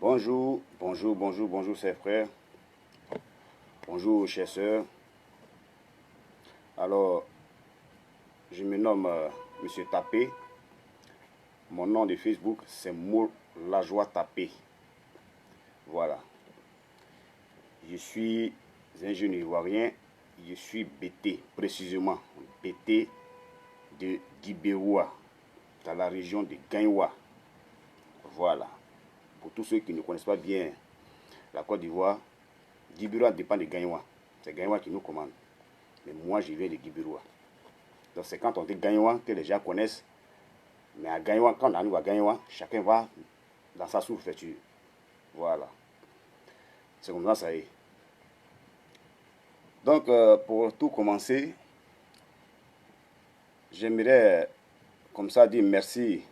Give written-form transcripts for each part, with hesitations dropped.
Bonjour, chers frères. Bonjour, chères sœurs. Alors, je me nomme Monsieur Tapé. Mon nom de Facebook, c'est Mour Lajoie Tapé. Voilà. Je suis un jeune Ivoirien. Je suis BT, précisément. BT de Dibéroua, dans la région de Gagnoua. Voilà. Pour tous ceux qui ne connaissent pas bien la Côte d'Ivoire, Dibéroua dépend de Gagnoua. C'est Gagnoua qui nous commande. Mais moi, je viens de Dibéroua. Donc c'est quand on dit Gagnoua que les gens connaissent. Mais à Gagnoua, quand on arrive à Gagnoua, chacun va dans sa sous-préfecture. Voilà. C'est comme ça est. Donc, pour tout commencer, j'aimerais comme ça dire merci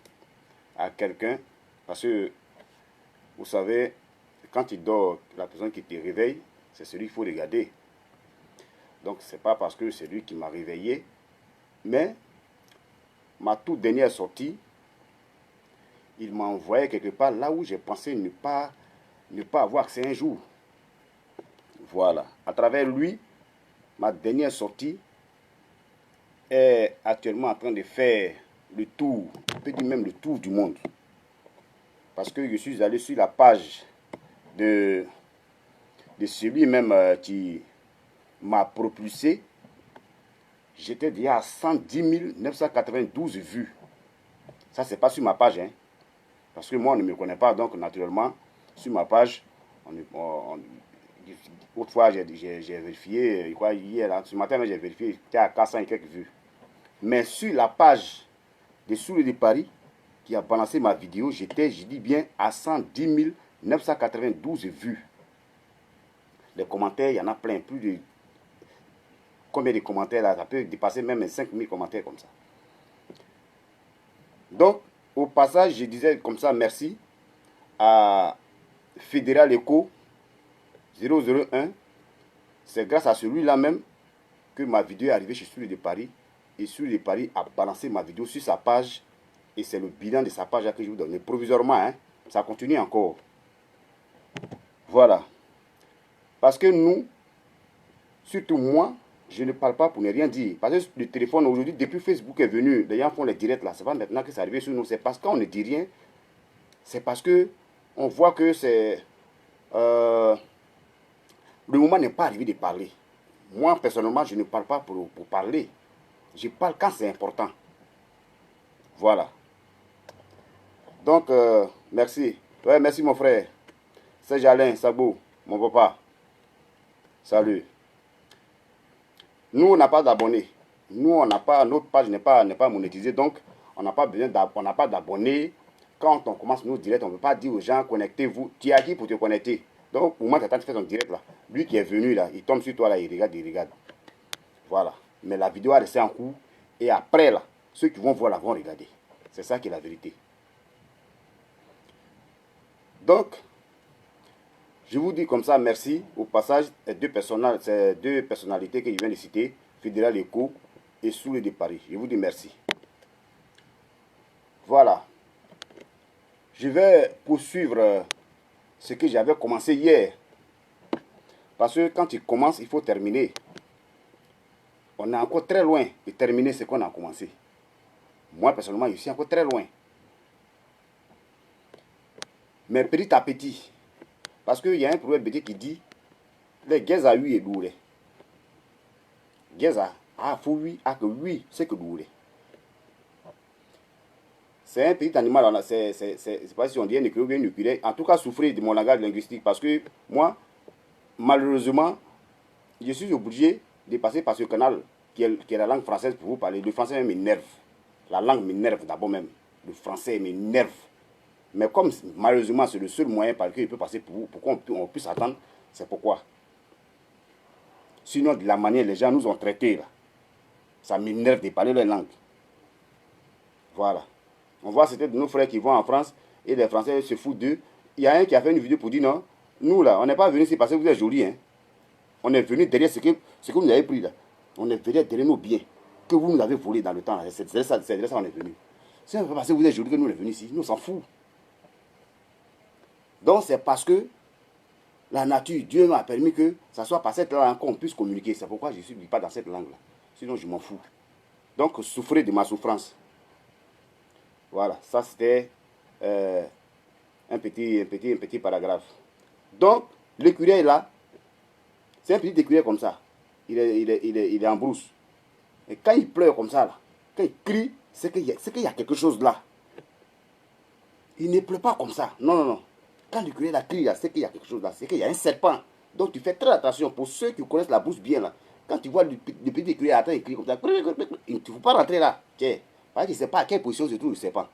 à quelqu'un. Parce que, vous savez, quand tu dors, la personne qui te réveille, c'est celui qu'il faut regarder. Donc, ce n'est pas parce que c'est lui qui m'a réveillé. Mais, ma toute dernière sortie, il m'a envoyé quelque part là où j'ai pensé ne pas avoir accès un jour. Voilà. À travers lui, ma dernière sortie est actuellement en train de faire le tour, on peut dire même le tour du monde. Parce que je suis allé sur la page de celui-même qui m'a propulsé. J'étais déjà à 110 992 vues. Ça, c'est pas sur ma page, hein. Parce que moi, on ne me connaît pas, donc naturellement, sur ma page, autrefois, j'ai vérifié, quoi, hier, là, ce matin, j'ai vérifié, j'étais à 400 et quelques vues. Mais sur la page des Soulés de Paris, qui a balancé ma vidéo, j'étais, je dis bien, à 110 992 vues. Les commentaires, il y en a plein, plus de... Combien de commentaires là? Ça peut dépasser même 5000 commentaires comme ça. Donc, au passage, je disais comme ça merci à Fédéral Eco 001. C'est grâce à celui-là même que ma vidéo est arrivée chez Soulé de Paris. Et Soulé de Paris a balancé ma vidéo sur sa page. Et c'est le bilan de sa page là que je vous donne. Mais provisoirement, hein, ça continue encore. Voilà. Parce que nous, surtout moi, je ne parle pas pour ne rien dire. Parce que le téléphone aujourd'hui, depuis Facebook est venu, les gens font les directs là. C'est pas maintenant que c'est arrivé sur nous. C'est parce qu'on ne dit rien. C'est parce que on voit que c'est... le moment n'est pas arrivé de parler. Moi, personnellement, je ne parle pas pour parler. Je parle quand c'est important. Voilà. Donc, merci. Ouais, merci mon frère. C'est Jalin, Sabo, mon papa. Salut. Nous, on n'a pas d'abonnés. Nous, on n'a pas, notre page n'est pas monétisée. Donc, on n'a pas besoin d'abonnés. Quand on commence nos directs, on ne peut pas dire aux gens, connectez-vous. Tu es à qui pour te connecter? Donc, pour moi, tu attends de faire ton direct là. Lui qui est venu là, il tombe sur toi là, il regarde. Voilà. Mais la vidéo a resté en cours. Et après là, ceux qui vont voir là vont regarder. C'est ça qui est la vérité. Donc, je vous dis comme ça, merci. Au passage, ces deux personnalités que je viens de citer, Fédéral Eco et Soulé de Paris. Je vous dis merci. Voilà. Je vais poursuivre ce que j'avais commencé hier. Parce que quand tu commences, il faut terminer. On est encore très loin de terminer ce qu'on a commencé. Moi, personnellement, je suis encore très loin. Mais petit à petit, parce qu'il y a un proverbe petit qui dit les guets à lui et doule. Guets à faut oui, à que oui, c'est que doule. C'est un petit animal, c'est pas si on dit un écureuil ou un écureuil. En tout cas, souffrir de mon langage linguistique. Parce que moi, malheureusement, je suis obligé de passer par ce canal qui est la langue française pour vous parler. Le français m'énerve. La langue m'énerve d'abord même. Le français m'énerve. Mais comme malheureusement c'est le seul moyen par lequel il peut passer pour vous, pour qu'on puisse attendre, c'est pourquoi. Sinon, de la manière les gens nous ont traités, là, ça m'énerve de parler leur langue. Voilà. On voit certains de nos frères qui vont en France et les Français se foutent d'eux. Il y a un qui a fait une vidéo pour dire non, nous là, on n'est pas venu ici parce que vous êtes jolis. Hein. On est venu derrière ce que vous avez pris là. On est venu derrière nos biens. que vous nous avez volé dans le temps. C'est de ça qu'on est venu. C'est pas parce que vous êtes joli que nous on est venus ici. Nous on s'en fout. Donc c'est parce que la nature, Dieu m'a permis que ça soit par cette langue qu'on puisse communiquer. C'est pourquoi je ne suis pas dans cette langue-là. Sinon je m'en fous. Donc souffrez de ma souffrance. Voilà, ça c'était un petit paragraphe. Donc l'écureuil là, c'est un petit écureuil comme ça. Il est en brousse. Et quand il pleure comme ça, là, quand il crie, c'est qu'il y a quelque chose là. Il ne pleure pas comme ça. Non, non, non. Quand l'écureuil là crie, c'est qu'il y a quelque chose là. C'est qu'il y a un serpent. Donc tu fais très attention. Pour ceux qui connaissent la brousse bien là, quand tu vois le petit écureuil attend, il crie comme ça, il ne faut pas rentrer là. Tiens, parce qu'il ne sait pas à quelle position se trouve le serpent.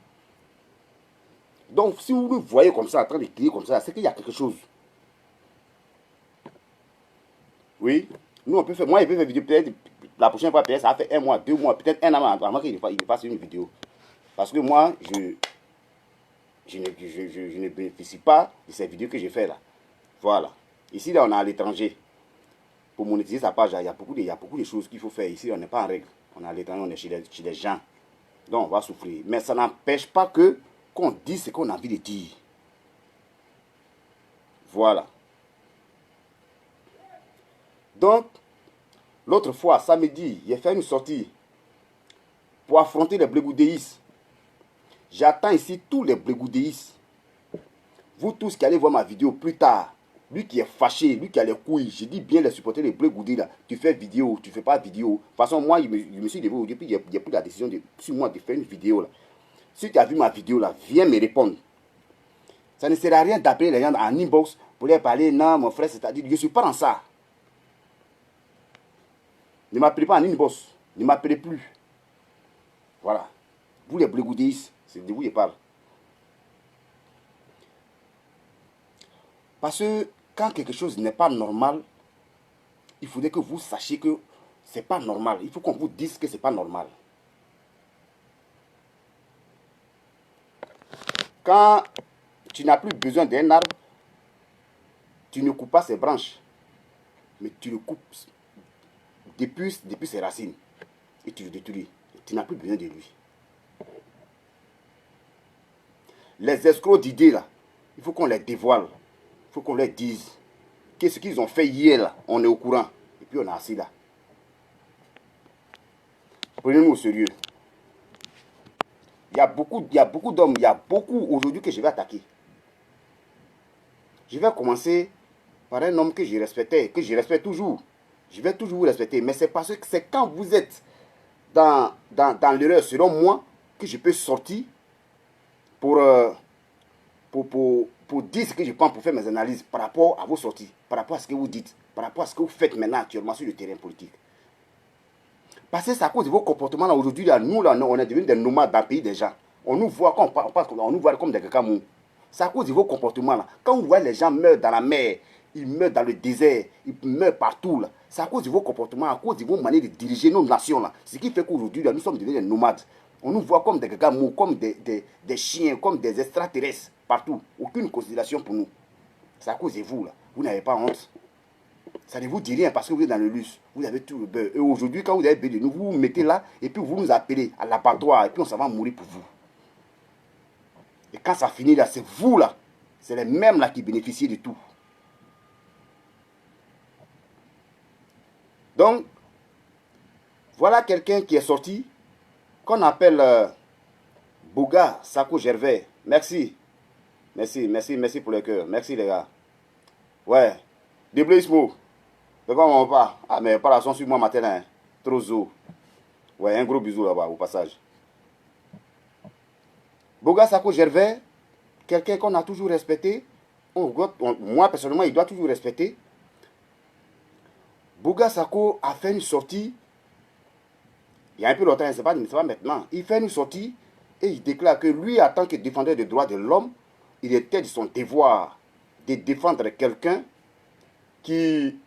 Donc si vous le voyez comme ça, en train de crier comme ça, c'est qu'il y a quelque chose. Oui. Nous, on peut faire. Moi, il peut faire vidéo peut-être la prochaine fois, peut-être ça a fait 1 mois, 2 mois, peut-être 1 an avant qu'il fasse une vidéo. Parce que moi, je ne bénéficie pas de ces vidéos que j'ai fait là. Voilà. Ici, là, on est à l'étranger. Pour monétiser sa page, il y a beaucoup de choses qu'il faut faire. Ici, on n'est pas en règle. On est à l'étranger, on est chez les gens. Donc, on va souffrir. Mais ça n'empêche pas que qu'on dise ce qu'on a envie de dire. Voilà. Donc, l'autre fois, samedi, j'ai fait une sortie pour affronter les blégoudéistes. J'attends ici tous les blégoudéistes. Vous tous qui allez voir ma vidéo plus tard, lui qui est fâché, lui qui a les couilles, je dis bien les supporter les blégoudés là. Tu fais vidéo, tu fais pas vidéo. De toute façon, moi, je me suis levé aujourd'hui, puis j'ai pris la décision sur moi de faire une vidéo là. Si tu as vu ma vidéo là, viens me répondre. Ça ne sert à rien d'appeler les gens en inbox pour leur parler. Non, mon frère, c'est-à-dire, je ne suis pas dans ça. Ne m'appelez pas en inbox. Ne m'appelez plus. Voilà. Vous les blégoudéistes, c'est de vous je parle. Parce que quand quelque chose n'est pas normal, il faudrait que vous sachiez que c'est pas normal. Il faut qu'on vous dise que c'est pas normal. Quand tu n'as plus besoin d'un arbre, tu ne coupes pas ses branches, mais tu le coupes depuis ses racines et tu le détruis. Tu n'as plus besoin de lui. Les escrocs d'idées là, il faut qu'on les dévoile. Il faut qu'on leur dise qu'est-ce qu'ils ont fait hier là, on est au courant. Et puis on est assis là. Prenez-nous au sérieux. Il y a beaucoup d'hommes, il y a beaucoup aujourd'hui que je vais attaquer. Je vais commencer par un homme que je respectais, que je respecte toujours. Je vais toujours vous respecter. Mais c'est parce que c'est quand vous êtes dans l'erreur, selon moi, que je peux sortir pour dire ce que je pense, pour faire mes analyses par rapport à vos sorties, par rapport à ce que vous dites, par rapport à ce que vous faites maintenant actuellement sur le terrain politique. Parce que c'est à cause de vos comportements là aujourd'hui, là, nous là, on est devenus des nomades dans le pays des gens. On nous voit on nous voit comme des cacamous. C'est à cause de vos comportements là. Quand vous voyez les gens meurent dans la mer, ils meurent dans le désert, ils meurent partout là. C'est à cause de vos comportements, à cause de vos manières de diriger nos nations là. Ce qui fait qu'aujourd'hui là, nous sommes devenus des nomades. On nous voit comme des cacamous, comme des chiens, comme des extraterrestres partout. Aucune considération pour nous. C'est à cause de vous là. Vous n'avez pas honte. Ça ne vous dit rien parce que vous êtes dans le luxe. Vous avez tout le beurre. Et aujourd'hui, quand vous avez besoin de nous, vous vous mettez là et puis vous nous appelez à l'abattoir et puis on s'en va mourir pour vous. Et quand ça finit là, c'est vous là. C'est les mêmes là qui bénéficient de tout. Donc, voilà quelqu'un qui est sorti, qu'on appelle Bouga Sako Gervais. Merci. Merci pour le cœur. Merci les gars. Ouais. Déblaismo. Mais comment on va? Ah, mais pas la son sur moi matin. Hein. Trop zo. Ouais, un gros bisou là-bas au passage. Boga Sako Gervais, quelqu'un qu'on a toujours respecté. Moi, personnellement, il doit toujours respecter. Boga Sako a fait une sortie. Il y a un peu longtemps, c'est pas maintenant. Il fait une sortie et il déclare que lui, en tant que défenseur des droits de l'homme, il était de son devoir de défendre quelqu'un qui,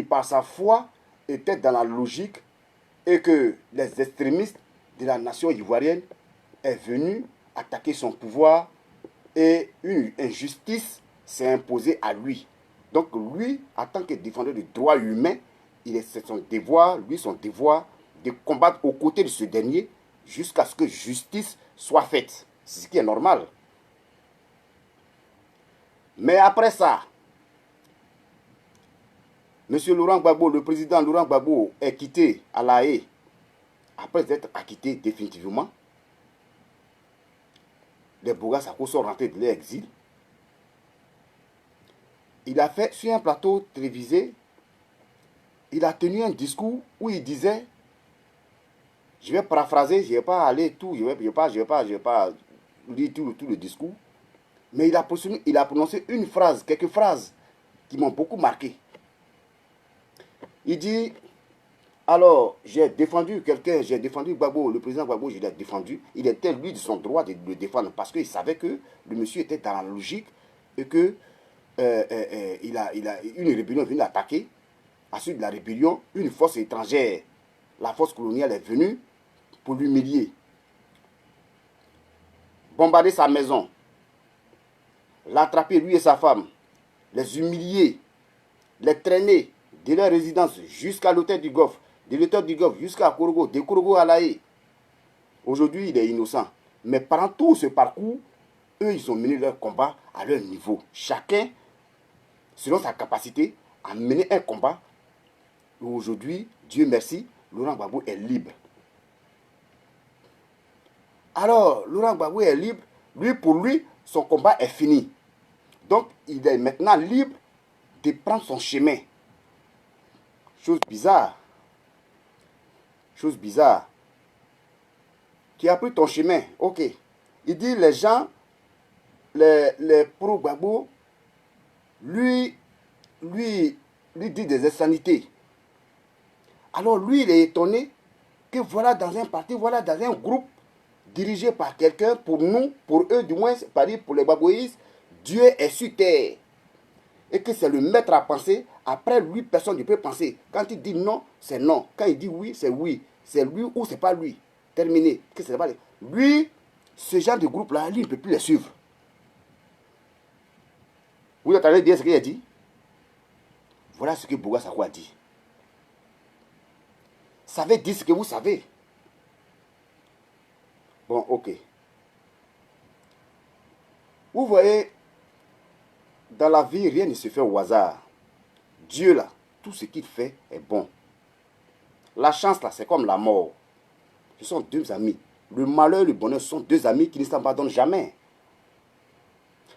par sa foi, était dans la logique et que les extrémistes de la nation ivoirienne est venu attaquer son pouvoir et une injustice s'est imposée à lui. Donc lui, en tant que défenseur des droits humains, c'est son devoir, son devoir de combattre aux côtés de ce dernier jusqu'à ce que justice soit faite. C'est ce qui est normal. Mais après ça, M. Laurent Gbagbo, le président Laurent Gbagbo, est quitté à La Haye après être acquitté définitivement. Les Bouga Sako sont rentrés de l'exil. Il a fait sur un plateau télévisé, il a tenu un discours où il disait, je vais paraphraser, je ne vais pas aller tout, je vais pas lire tout le discours, mais il a prononcé une phrase, quelques phrases qui m'ont beaucoup marqué. Il dit, alors j'ai défendu quelqu'un, j'ai défendu Gbagbo, le président Gbagbo, je l'ai défendu. Il était lui de son droit de le défendre parce qu'il savait que le monsieur était dans la logique et que il a une rébellion est venue l'attaquer. À la suite de la rébellion, une force étrangère, la force coloniale est venue pour l'humilier, bombarder sa maison, l'attraper lui et sa femme, les humilier, les traîner de leur résidence jusqu'à l'hôtel du Golfe, de l'hôtel du Golfe jusqu'à Korogo, de Korogo à La Haye. Aujourd'hui, il est innocent. Mais pendant tout ce parcours, eux, ils ont mené leur combat à leur niveau. Chacun, selon sa capacité, a mené un combat. Aujourd'hui, Dieu merci, Laurent Gbagbo est libre. Alors, Laurent Gbagbo est libre. Pour lui, son combat est fini. Donc, il est maintenant libre de prendre son chemin. Chose bizarre. Chose bizarre. Tu as pris ton chemin. Ok. Il dit les gens, les pro-Gbagbo, lui dit des insanités. Alors lui, il est étonné que voilà dans un parti, voilà dans un groupe dirigé par quelqu'un, pour nous, pour eux du moins, pour les Gbagboïstes, Dieu est sur terre. Et que c'est le maître à penser. Après lui, personne ne peut penser. Quand il dit non, c'est non. Quand il dit oui, c'est oui. C'est lui ou c'est pas lui. Terminé. Que c'est pas lui. Lui, ce genre de groupe-là, lui, il ne peut plus les suivre. Vous entendez bien ce qu'il a dit? Voilà ce que Bouga Sako a dit. Savez dire ce que vous savez. Bon, ok. Vous voyez, dans la vie, rien ne se fait au hasard. Dieu, là, tout ce qu'il fait est bon. La chance, là, c'est comme la mort. Ce sont deux amis. Le malheur et le bonheur sont deux amis qui ne s'abandonnent jamais.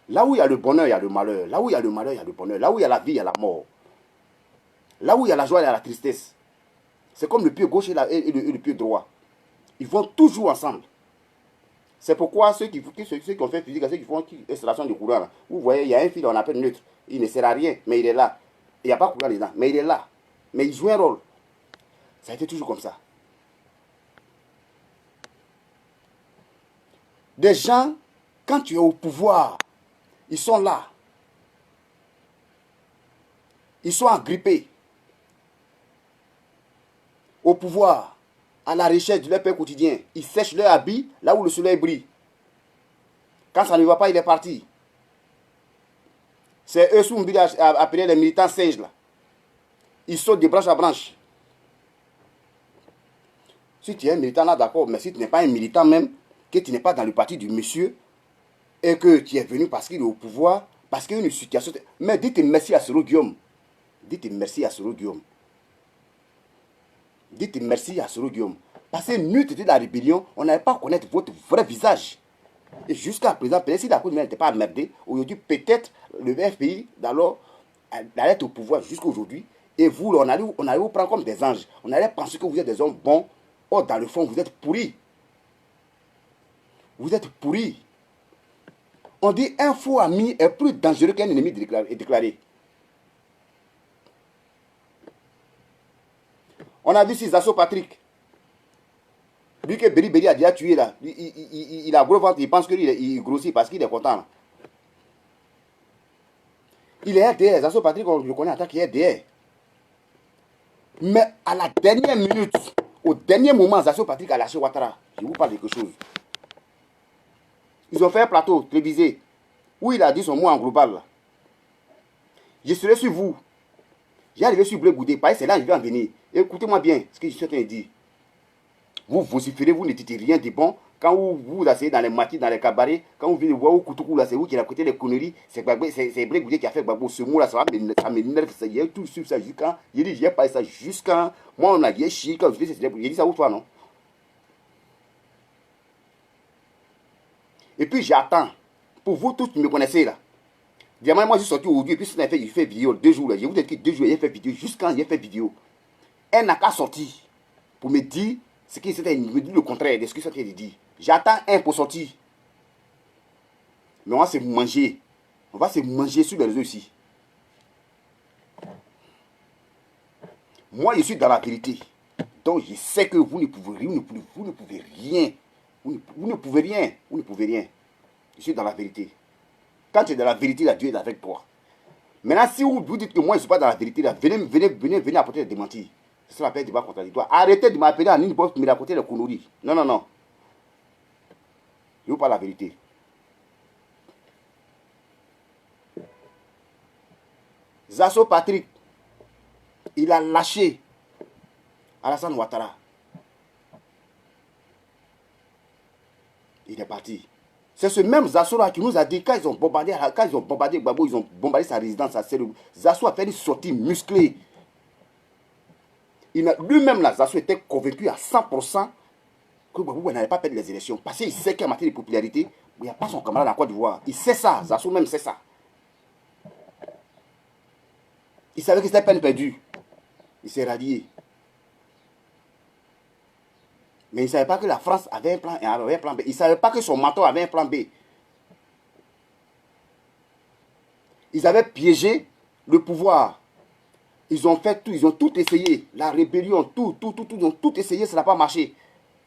Là où il y a le bonheur, il y a le malheur. Là où il y a le malheur, il y a le bonheur. Là où il y a la vie, il y a la mort. Là où il y a la joie, il y a la tristesse. C'est comme le pied gauche et le pied droit. Ils vont toujours ensemble. C'est pourquoi ceux qui ont fait physique, ceux qui font installation de courant, là, vous voyez, il y a un fil, on appelle neutre. Il ne sert à rien, mais il est là. Il n'y a pas de courant dedans, mais il est là. Mais il joue un rôle. Ça a été toujours comme ça. Des gens, quand tu es au pouvoir, ils sont là. Ils sont agrippés. Au pouvoir, à la recherche de leur pain quotidien. Ils sèchent leur habit là où le soleil brille. Quand ça ne va pas, il est parti. C'est eux sous appelés les militants singes là. Ils sautent de branche à branche. Si tu es un militant là, d'accord, mais si tu n'es pas un militant même, que tu n'es pas dans le parti du monsieur, et que tu es venu parce qu'il est au pouvoir, parce qu'il y a une situation. Mais dites merci à Soro Guillaume. Dites merci à Soro Guillaume. Dites merci à Soro Guillaume. Parce que nous, c'était la rébellion, on n'avait pas à connaître votre vrai visage. Et jusqu'à présent, peut-être si la Cour n'était pas emmerdée, aujourd'hui, peut-être le FPI, d'alors, allait être au pouvoir jusqu'aujourd'hui. Et vous, on allait vous prendre comme des anges. On allait penser que vous êtes des hommes bons. Or, dans le fond, vous êtes pourris. Vous êtes pourris. On dit un faux ami est plus dangereux qu'un ennemi déclaré. On a vu si Zasso Patrick. Lui que Beri a déjà tué là. Il a gros ventre, il pense qu'il grossit parce qu'il est content. Il est RDR. Zasso Patrick, on le connaît en tant qu'RDR. Mais à la dernière minute, au dernier moment, Zasso Patrick a lâché Ouattara. Je vous parle de quelque chose. Ils ont fait un plateau télévisé où il a dit son mot en global. Là. Je serai sur vous. J'ai arrivé sur Blé Goudé. Parce que c'est là que je vais en venir. Écoutez-moi bien ce que je suis en train de dire. Vous vociférez, vous ne dites rien de bon. Quand vous asseyez dans les maquis, dans les cabarets, quand vous venez voir au Koutoukou, là, c'est vous qui racontez les conneries. C'est Blé Goudé qui a fait Gbagbo. Ce mot-là, ça m'énerve. Il y a tout sur ça jusqu'à. Il dit, j'ai pas ça jusqu'à. Moi, on a dit, quand je dis, il dit ça ou toi, non? Et puis, j'attends. Pour vous tous qui me connaissez, là. Diamant, moi, je suis sorti aujourd'hui. Et puis, il fait vidéo 2 jours. Là. Je vous ai dit que 2 jours, il a fait vidéo. Jusqu'à il a fait vidéo. Elle n'a qu'à sortir pour me dire ce qui c'était, me dire le contraire de ce que c'était dit. J'attends un pour sortir. Mais on va se manger. On va se manger sur les réseaux ici. Moi, je suis dans la vérité. Donc, je sais que vous ne pouvez rien. Vous ne pouvez rien. Vous ne pouvez rien. Vous ne pouvez rien. Je suis dans la vérité. Quand tu es dans la vérité, là, Dieu est avec toi. Maintenant, si vous dites que moi, je ne suis pas dans la vérité, là, venez apporter des démentis. C'est ça l'appel débat contradictoire. Arrêtez de m'appeler en ligne pour me raconter les conneries. Non, non, non. Je vous parle la vérité. Zasso Patrick, il a lâché Alassane Ouattara. Il est parti. C'est ce même Zasso là qui nous a dit, quand ils ont bombardé Gbagbo, ils ont bombardé sa résidence à Serou. Zasso a fait une sortie musclée. Lui-même, là, Zasso était convaincu à 100% que Gbagbo n'allait pas perdre les élections. Parce qu'il sait qu'en matière de popularité, il n'y a pas son camarade en Côte d'Ivoire. Il sait ça. Zasso même sait ça. Il savait que c'était peine perdue. Il s'est rallié. Mais il ne savait pas que la France avait un plan A, avait un plan B. Il ne savait pas que son mentor avait un plan B. Ils avaient piégé le pouvoir. Ils ont fait tout, ils ont tout essayé. La rébellion, ils ont tout essayé, ça n'a pas marché.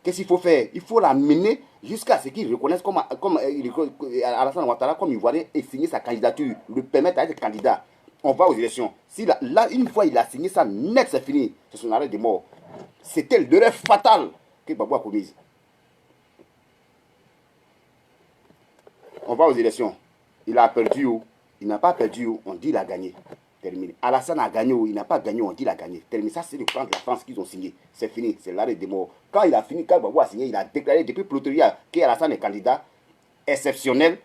Qu'est-ce qu'il faut faire? Il faut l'amener jusqu'à ce qu'ils reconnaissent comme Alassane Ouattara comme Ivoirien et signer sa candidature, le permettre d'être candidat. On va aux élections. Si là, une fois il a signé ça, net, c'est fini. C'est son arrêt de mort. C'était l'erreur fatale que Gbagbo a commise. On va aux élections. Il a perdu. Il n'a pas perdu. On dit qu'il a gagné. Terminé. Alassane a gagné. Il n'a pas gagné. On dit qu'il a gagné. Terminé. Ça, c'est le plan de la France qu'ils ont signé. C'est fini. C'est l'arrêt de mort. Quand il a fini, quand Gbagbo a signé, il a déclaré depuis Ploteria qu'Alassane est candidat exceptionnel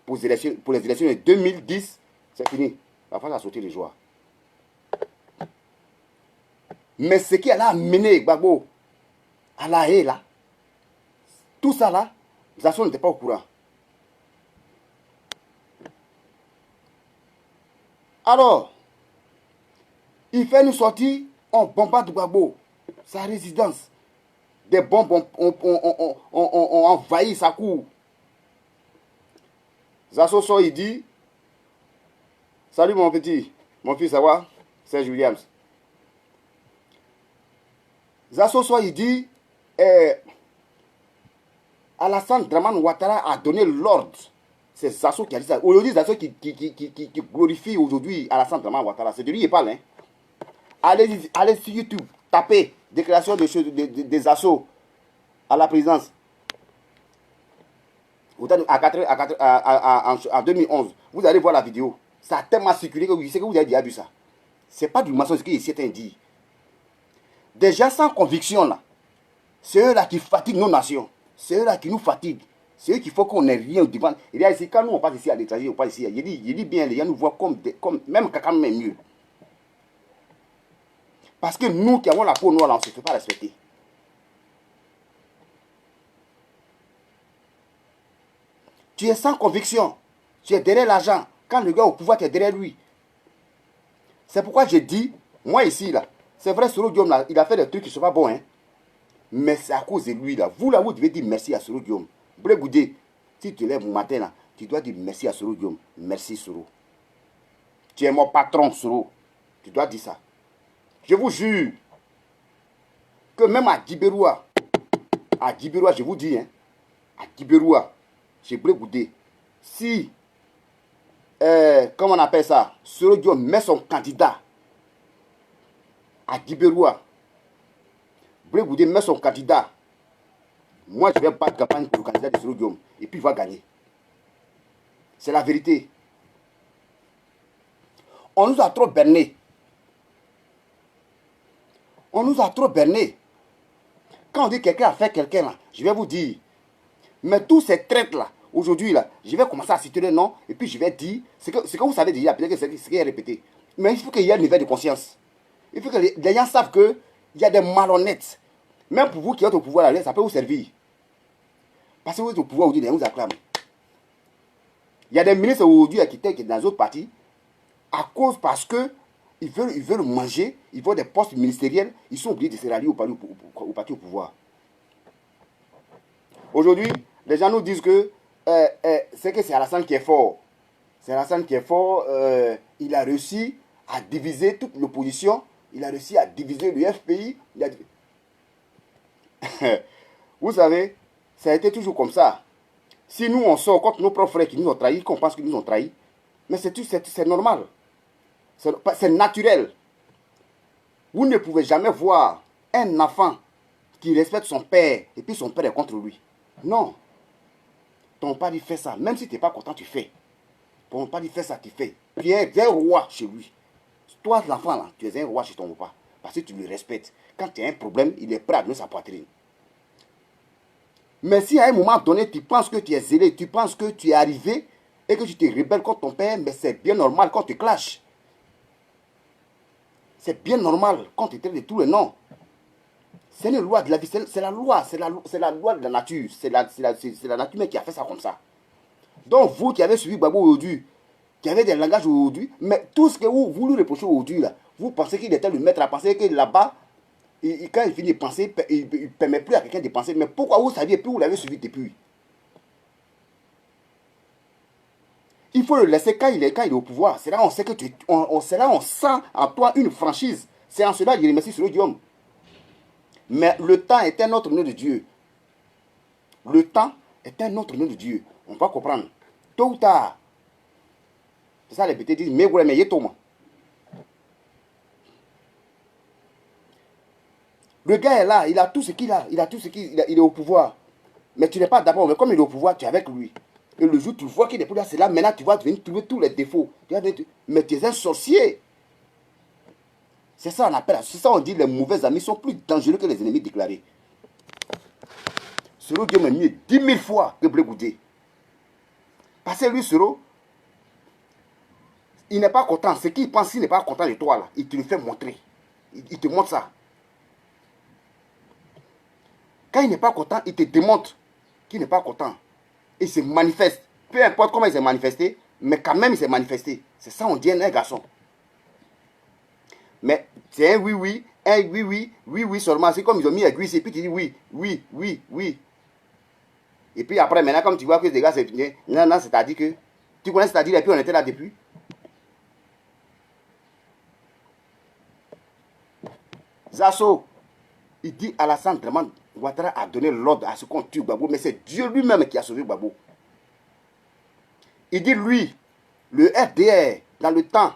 pour les élections de 2010. C'est fini. La France a sauté les joies. Mais ce qui a amené Gbagbo à la haie là, tout ça là, Zasso n'était pas au courant. Alors, il fait une sortie, on bombarde Gbagbo, sa résidence. Des bombes ont envahi sa cour. Zasso sort, il dit, salut mon petit, mon fils, ça va? Serge Williams. Zasso sort, il dit, Alassane Dramane Ouattara a donné l'ordre. C'est Zasso qui a dit ça. Aujourd'hui, Zasso qui glorifie aujourd'hui Alassane Dramane Ouattara. C'est de lui qu'il parle. Hein. Allez sur YouTube, tapez déclaration des Zasso à la présidence. En 2011, vous allez voir la vidéo. Ça a tellement circulé que vous savez que vous avez déjà vu ça. Ce n'est pas du mensonge que certains disent. Des gens sans conviction, là, c'est eux là qui fatiguent nos nations. C'est eux là qui nous fatiguent. C'est eux qu'il faut qu'on ait rien au devant. Il y a ici, quand nous on passe ici à l'étranger, on passe ici, il dit bien, les gens nous voient comme même Kaka même mieux. Parce que nous qui avons la peau noire, là, on ne se fait pas respecter. Tu es sans conviction. Tu es derrière l'argent. Quand le gars au pouvoir, tu es derrière lui. C'est pourquoi j'ai dit, moi ici, là, c'est vrai, Soro Diom, là, il a fait des trucs qui ne sont pas bons, hein. Mais c'est à cause de lui, là. Vous, là, vous devez dire merci à Soro Diom. Blé Goudé, si tu lèves au matin, là, tu dois dire merci à Soro Diom. Merci, Soro. Tu es mon patron, Soro. Tu dois dire ça. Je vous jure que même à Djiberoua, je vous dis, hein, à Djiberoua, chez Blé Goudé, si, comment on appelle ça, Soro Diom met son candidat à Djiberoua, Blé Goudé met son candidat, moi je vais battre campagne pour le candidat de Soro Diom, et puis il va gagner. C'est la vérité. On nous a trop berné. On nous a trop berné. Quand on dit quelqu'un a fait quelqu'un là, je vais vous dire. Mais tous ces traites là, aujourd'hui là, je vais commencer à citer les noms et puis je vais dire ce que vous savez déjà, peut-être que c'est ce qui est répété. Mais il faut qu'il y ait un niveau de conscience. Il faut que les gens savent qu'il y a des malhonnêtes. Même pour vous qui êtes au pouvoir, là, ça peut vous servir. Parce que vous êtes au pouvoir aujourd'hui, les gens vous acclament. Il y a des ministres aujourd'hui qui étaient dans d'autres partis, parce que ils veulent manger, ils veulent des postes ministériels, ils sont obligés de se rallier au parti au pouvoir. Aujourd'hui, les gens nous disent que c'est Alassane qui est fort. C'est Alassane qui est fort. Il a réussi à diviser toute l'opposition. Il a réussi à diviser le FPI. Vous savez, ça a été toujours comme ça. Si nous, on sort contre nos propres frères qui nous ont trahis, qu'on pense qu'ils nous ont trahis, mais c'est normal. C'est naturel. Vous ne pouvez jamais voir un enfant qui respecte son père et puis son père est contre lui. Non. Ton père dit fais ça. Même si tu n'es pas content, tu fais. Ton père dit fais ça, tu fais. Tu es un roi chez lui. Toi, l'enfant, là, tu es un roi chez ton papa. Parce que tu le respectes. Quand tu as un problème, il est prêt à donner sa poitrine. Mais si à un moment donné, tu penses que tu es zélé, tu penses que tu es arrivé et que tu te rebelles contre ton père, mais c'est bien normal quand tu clashes. C'est bien normal quand tu traites de tous les noms. C'est une loi de la vie, c'est la loi, c'est la loi de la nature. C'est la nature même qui a fait ça comme ça. Donc vous qui avez suivi Gbagbo aujourd'hui, qui avez des langages aujourd'hui, mais tout ce que vous lui reprochez aujourd'hui, là, vous pensez qu'il était le maître à penser que là-bas, quand il finit de penser, il ne permet plus à quelqu'un de penser. Mais pourquoi vous saviez plus, vous l'avez suivi depuis? Il faut le laisser quand il est au pouvoir. C'est là on sait que c'est là on sent en toi une franchise. C'est en cela qu'il remercie sur le Guillaume. Mais le temps est un autre nom de Dieu. Le temps est un autre nom de Dieu. On va comprendre. Tôt ou tard. C'est ça les petits disent, mais vous l'aimez, Thomas. Le gars est là, il a tout ce qu'il a. Il a tout ce qu'il a. Il est au pouvoir. Mais tu n'es pas d'abord. Mais comme il est au pouvoir, tu es avec lui. Et le jour où tu vois qu'il est plus là, c'est là, maintenant tu vas venir trouver tous les défauts. Mais tu es un sorcier. C'est ça on appelle. C'est ça on dit, les mauvais amis sont plus dangereux que les ennemis déclarés. Soro Dieu m'a mieux 10 000 fois que Blé Goudé. Parce que lui, Soro, il n'est pas content. Ce qu'il pense, s'il n'est pas content de toi, là, il te le fait montrer. Il te montre ça. Quand il n'est pas content, il te démontre qu'il n'est pas content. Il se manifeste. Peu importe comment il s'est manifesté, mais quand même il s'est manifesté. C'est ça on dit un garçon. Mais c'est un oui, oui seulement. C'est comme ils ont mis aiguille, et puis tu dis oui. Et puis après, maintenant, comme tu vois que les gars, c'est non, c'est-à-dire que tu connais, c'est-à-dire, et puis on était là depuis. Zasso, il dit Alassane Draman Ouattara a donné l'ordre à ce qu'on tue Gbagbo, mais c'est Dieu lui-même qui a sauvé Gbagbo. Il dit lui, le FDR, dans le temps,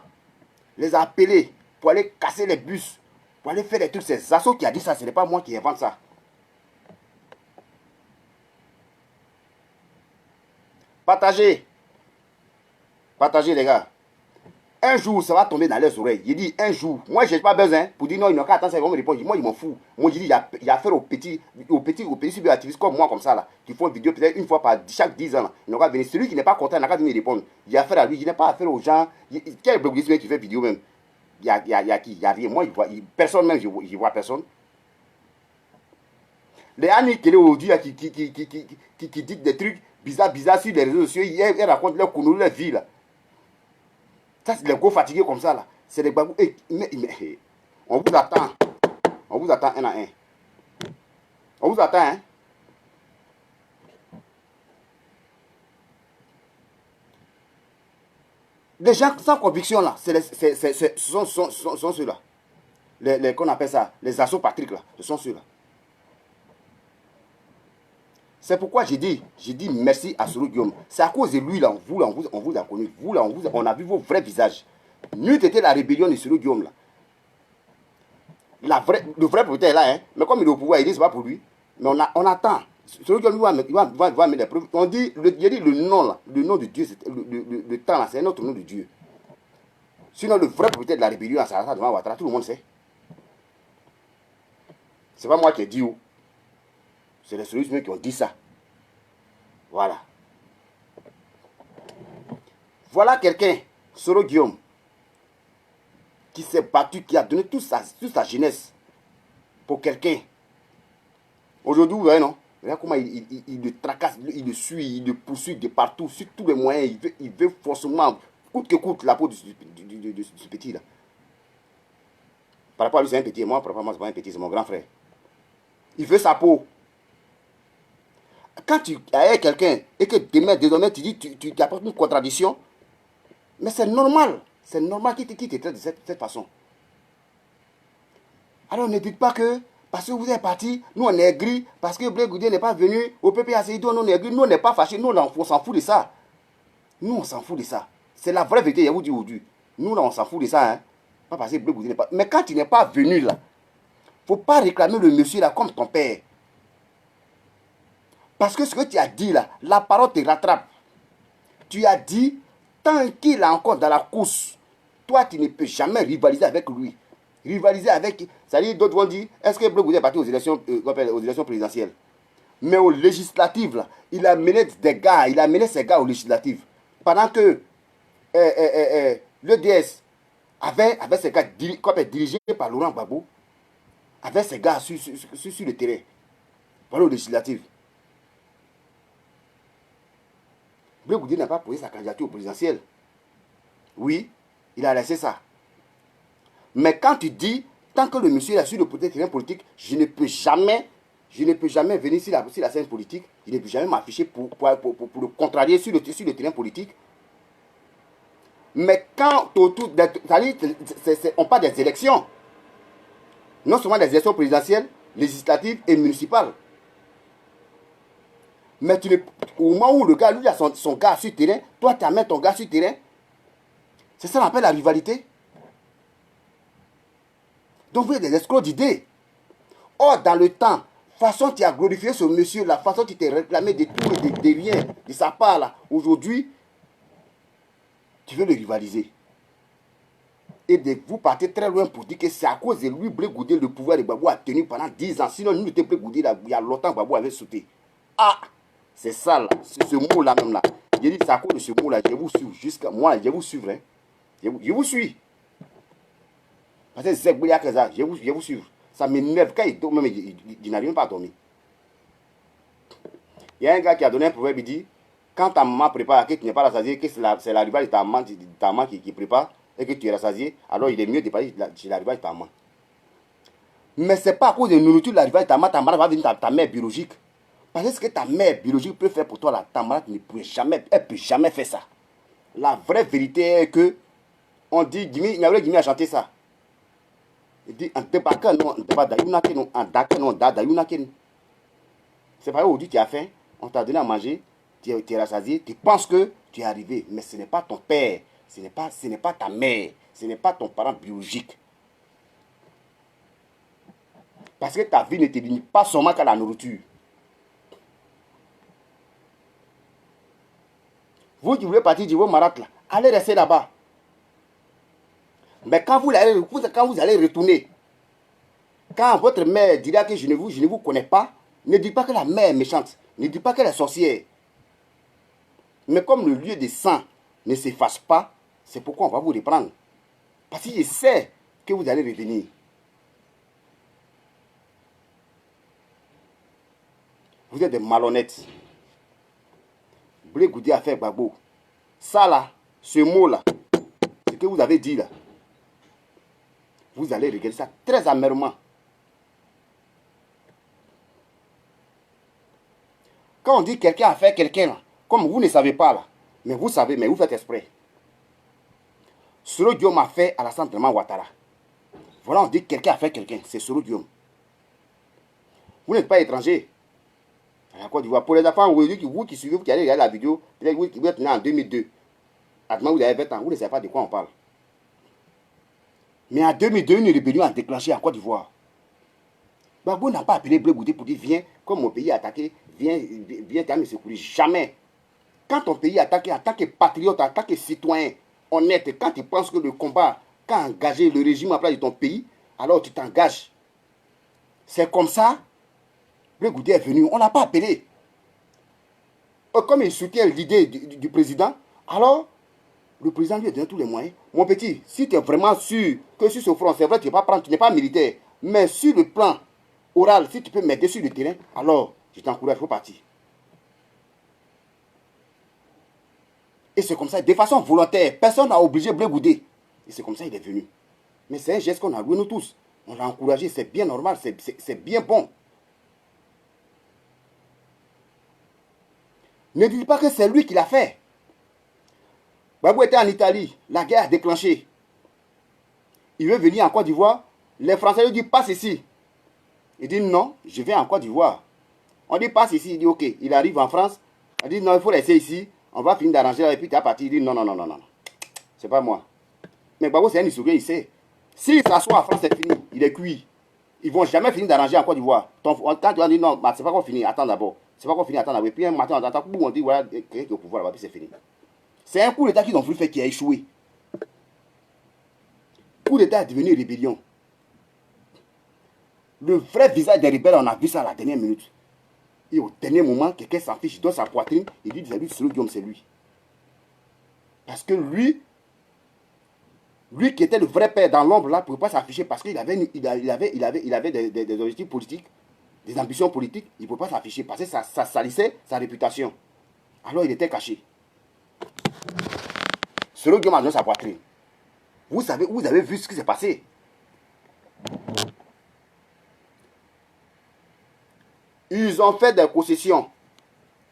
les a appelés pour aller casser les bus, pour aller faire des trucs. C'est Zasso qui a dit ça, ce n'est pas moi qui invente ça. Partagez. Partagez les gars. Un jour, ça va tomber dans leurs oreilles. Il dit un jour. Moi, je n'ai pas besoin pour dire non, ils n'ont qu'à attendre, ça, ils vont me répondre. Moi, ils m'en fous. Moi, je dis, il y a affaire aux petits cyber-activistes comme moi, comme ça, là, qui font une vidéo peut-être une fois chaque 10 ans. Là. Ils n'ont qu'à venir. Celui qui n'est pas content, il n'a qu'à venir répondre. Il y a affaire à lui. Il n'a pas affaire aux gens. Quel bloguiste qui fait vidéo même? Il y a qui? Il n'y a rien. Moi, personne même, je vois personne. Les Annie qui est aujourd'hui, qui dit des trucs bizarres sur les réseaux sociaux, ils racontent leur conneries, leur vie, là. Ça, c'est les gros fatigués comme ça, là. C'est des Gbagbo. On vous attend. On vous attend un à un. On vous attend, hein. Les gens sans conviction, là, ce sont ceux-là. Qu'on appelle ça, les assauts Patrick, là. Ce sont ceux-là. C'est pourquoi j'ai dit merci à Soro Guillaume. C'est à cause de lui, là, on vous a connu. Vous, là, on a vu vos vrais visages. N'eût été la rébellion de Soro Guillaume, là. Le vrai propriétaire est là, hein. Mais comme il est au pouvoir, il dit c'est pas pour lui. Mais on attend. Soro Guillaume il va mettre des preuves. On dit, le nom, là, le nom de Dieu, le temps, là, c'est un autre nom de Dieu. Sinon, le vrai propriétaire de la rébellion, ça devant Ouattara, tout le monde sait. C'est pas moi qui ai dit où. C'est les socialistes qui ont dit ça. Voilà. Voilà quelqu'un, Soro Guillaume, qui s'est battu, qui a donné toute sa jeunesse pour quelqu'un. Aujourd'hui, vous voyez, non? Regarde comment il le tracasse, il le suit, il le poursuit de partout, sur tous les moyens. Il veut forcément, coûte que coûte, la peau de ce petit là. Par rapport à lui, c'est un petit. Moi, par rapport à moi, c'est pas un petit, c'est mon grand frère. Il veut sa peau. Quand tu as quelqu'un et que demain, désormais, tu dis, tu apportes une contradiction, mais c'est normal. C'est normal qu'il te traite de cette façon. Alors ne dites pas que parce que vous êtes parti, nous on est gris, parce que Blé Goudé n'est pas venu au PPACI, nous on est gris, nous on n'est pas fâchés, nous on s'en fout de ça. Nous on s'en fout de ça. C'est la vraie vérité, je vous dis aujourd'hui. Nous là on s'en fout de ça, hein. Pas parce que Blé Goudé n'est pas. Mais quand tu n'es pas venu là, faut pas réclamer le monsieur là comme ton père. Parce que ce que tu as dit là, la parole te rattrape. Tu as dit, tant qu'il est encore dans la course, toi tu ne peux jamais rivaliser avec lui. Rivaliser avec, c'est-à-dire d'autres vont dire, est-ce que Blé Goudé est parti aux élections présidentielles? Mais aux législatives, là, il a mené des gars, il a mené ses gars aux législatives. Pendant que l'EDS avait ses gars dirigés par Laurent Gbagbo, avait ses gars sur le terrain, pendant aux législatives. Blé Goudé n'a pas posé sa candidature au présidentiel. Oui, il a laissé ça. Mais quand tu dis, tant que le monsieur est sur le terrain politique, je ne peux jamais venir sur la scène politique, je ne peux jamais m'afficher pour le contrarier sur le terrain politique. Mais quand on parle des élections, non seulement des élections présidentielles, législatives et municipales. Mais au moment où le gars, lui, a son gars sur le terrain, toi, tu amènes ton gars sur le terrain. C'est ça qu'on appelle la rivalité. Donc, vous êtes des escrocs d'idées. Or, dans le temps, façon tu as glorifié ce monsieur, la façon tu t'es réclamé de tout et de rien, de sa part là, aujourd'hui, tu veux le rivaliser. Et vous partez très loin pour dire que c'est à cause de lui, Blé Goudé, le pouvoir de Gbagbo a tenu pendant 10 ans. Sinon, nous, Blé Goudé, il y a longtemps, Gbagbo avait sauté. Ah, c'est ça là, c'est ce mot-là même là. J'ai dit, c'est à cause de ce mot-là, je vous suis jusqu'à moi, je vous suivre. Hein. Je vous suis. Parce que c'est ça, je vous suivre. Ça m'énerve quand il dort, même il n'arrive même pas à dormir. Il y a un gars qui a donné un proverbe, il dit, quand ta maman prépare, que tu n'es pas rassasié, que c'est la rivale de ta maman qui prépare, et que tu es rassasié, alors il est mieux de parler chez la rivale de ta maman. Mais ce n'est pas à cause de nourriture de la rivale de ta maman va venir ta mère biologique. Parce que ce que ta mère biologique peut faire pour toi, là, ta maman ne peut jamais faire ça. La vraie vérité est que, on dit, Gimi a chanté ça. Il dit, c'est pas aujourd'hui tu as faim, on t'a donné à manger, tu es rassasié, tu penses que tu es arrivé, mais ce n'est pas ton père, ce n'est pas ta mère, ce n'est pas ton parent biologique. Parce que ta vie ne te limite pas seulement qu'à la nourriture. Vous qui voulez partir du Marat là, allez rester là-bas. Mais quand vous allez retourner, quand votre mère dira que je ne vous connais pas, ne dites pas que la mère est méchante. Ne dites pas qu'elle est sorcière. Mais comme le lieu de sang ne s'efface pas, c'est pourquoi on va vous reprendre. Parce que je sais que vous allez revenir. Vous êtes des malhonnêtes. Blé Goudé a fait Gbagbo. Ça là, ce mot là, ce que vous avez dit là, vous allez regarder ça très amèrement. Quand on dit quelqu'un a fait quelqu'un là, comme vous ne savez pas là, mais vous savez, mais vous faites exprès. Soro Guillaume a fait Alassane Draman Ouattara. Voilà, on dit que quelqu'un a fait quelqu'un, c'est Soro Guillaume. Vous n'êtes pas étranger. À la Côte d'Ivoire. Pour les enfants, vous qui suivez, vous qui allez regarder la vidéo, peut-être vous êtes né en 2002. Actuellement, vous avez 20 ans, vous ne savez pas de quoi on parle. Mais en 2002, une rébellion a déclenché en Côte d'Ivoire. Gbagbo n'a pas appelé Blé Goudé pour dire viens, comme mon pays est attaqué, viens t'amener secourir. Jamais. Quand ton pays est attaqué en tant que patriote, en tant que citoyen honnête, quand tu penses que le combat, quand engager le régime en place de ton pays, alors tu t'engages. C'est comme ça Blé Goudé est venu, on ne l'a pas appelé. Comme il soutient l'idée du président, alors le président lui a donné tous les moyens. Mon petit, si tu es vraiment sûr que sur ce front, c'est vrai, tu n'es pas militaire, mais sur le plan oral, si tu peux m'aider sur le terrain, alors je t'encourage, il faut partir. Et c'est comme ça, de façon volontaire, personne n'a obligé Blé Goudé. Et c'est comme ça qu'il est venu. Mais c'est un geste qu'on a loué nous tous. On l'a encouragé, c'est bien normal, c'est bien bon. Ne dites pas que c'est lui qui l'a fait. Gbagbo était en Italie, la guerre a déclenché. Il veut venir en Côte d'Ivoire. Les Français lui disent passe ici. Il dit non, je vais en Côte d'Ivoire. On dit passe ici, il dit ok. Il arrive en France. On dit non, il faut laisser ici. On va finir d'arranger et puis tu es parti. Il dit non, non, non, non, non. C'est pas moi. Mais Gbagbo c'est un Historien, il sait. S'il s'assoit en France, c'est fini. Il est cuit. Ils vont jamais finir d'arranger en Côte d'Ivoire. Quand tu vas dire non, c'est pas qu'on finit, attends d'abord. C'est pas qu'on finit, attends d'abord. Et puis un matin, on dit voilà, quelqu'un qui est au pouvoir là-bas, puis c'est fini. C'est un coup d'État qu'ils ont voulu faire qui a échoué. Coup d'État est devenu rébellion. Le vrai visage des rebelles, on a vu ça à la dernière minute. Et au dernier moment, quelqu'un s'en fiche, il donne sa poitrine, il dit c'est lui, Solo Guillaume, c'est lui. Parce que lui qui était le vrai père dans l'ombre là, ne pouvait pas s'afficher parce qu'il avait, des objectifs politiques, des ambitions politiques, il ne pouvait pas s'afficher parce que ça salissait sa réputation. Alors il était caché. Solo Guillaume a donné sa poitrine. Vous avez vu ce qui s'est passé. Ils ont fait des concessions.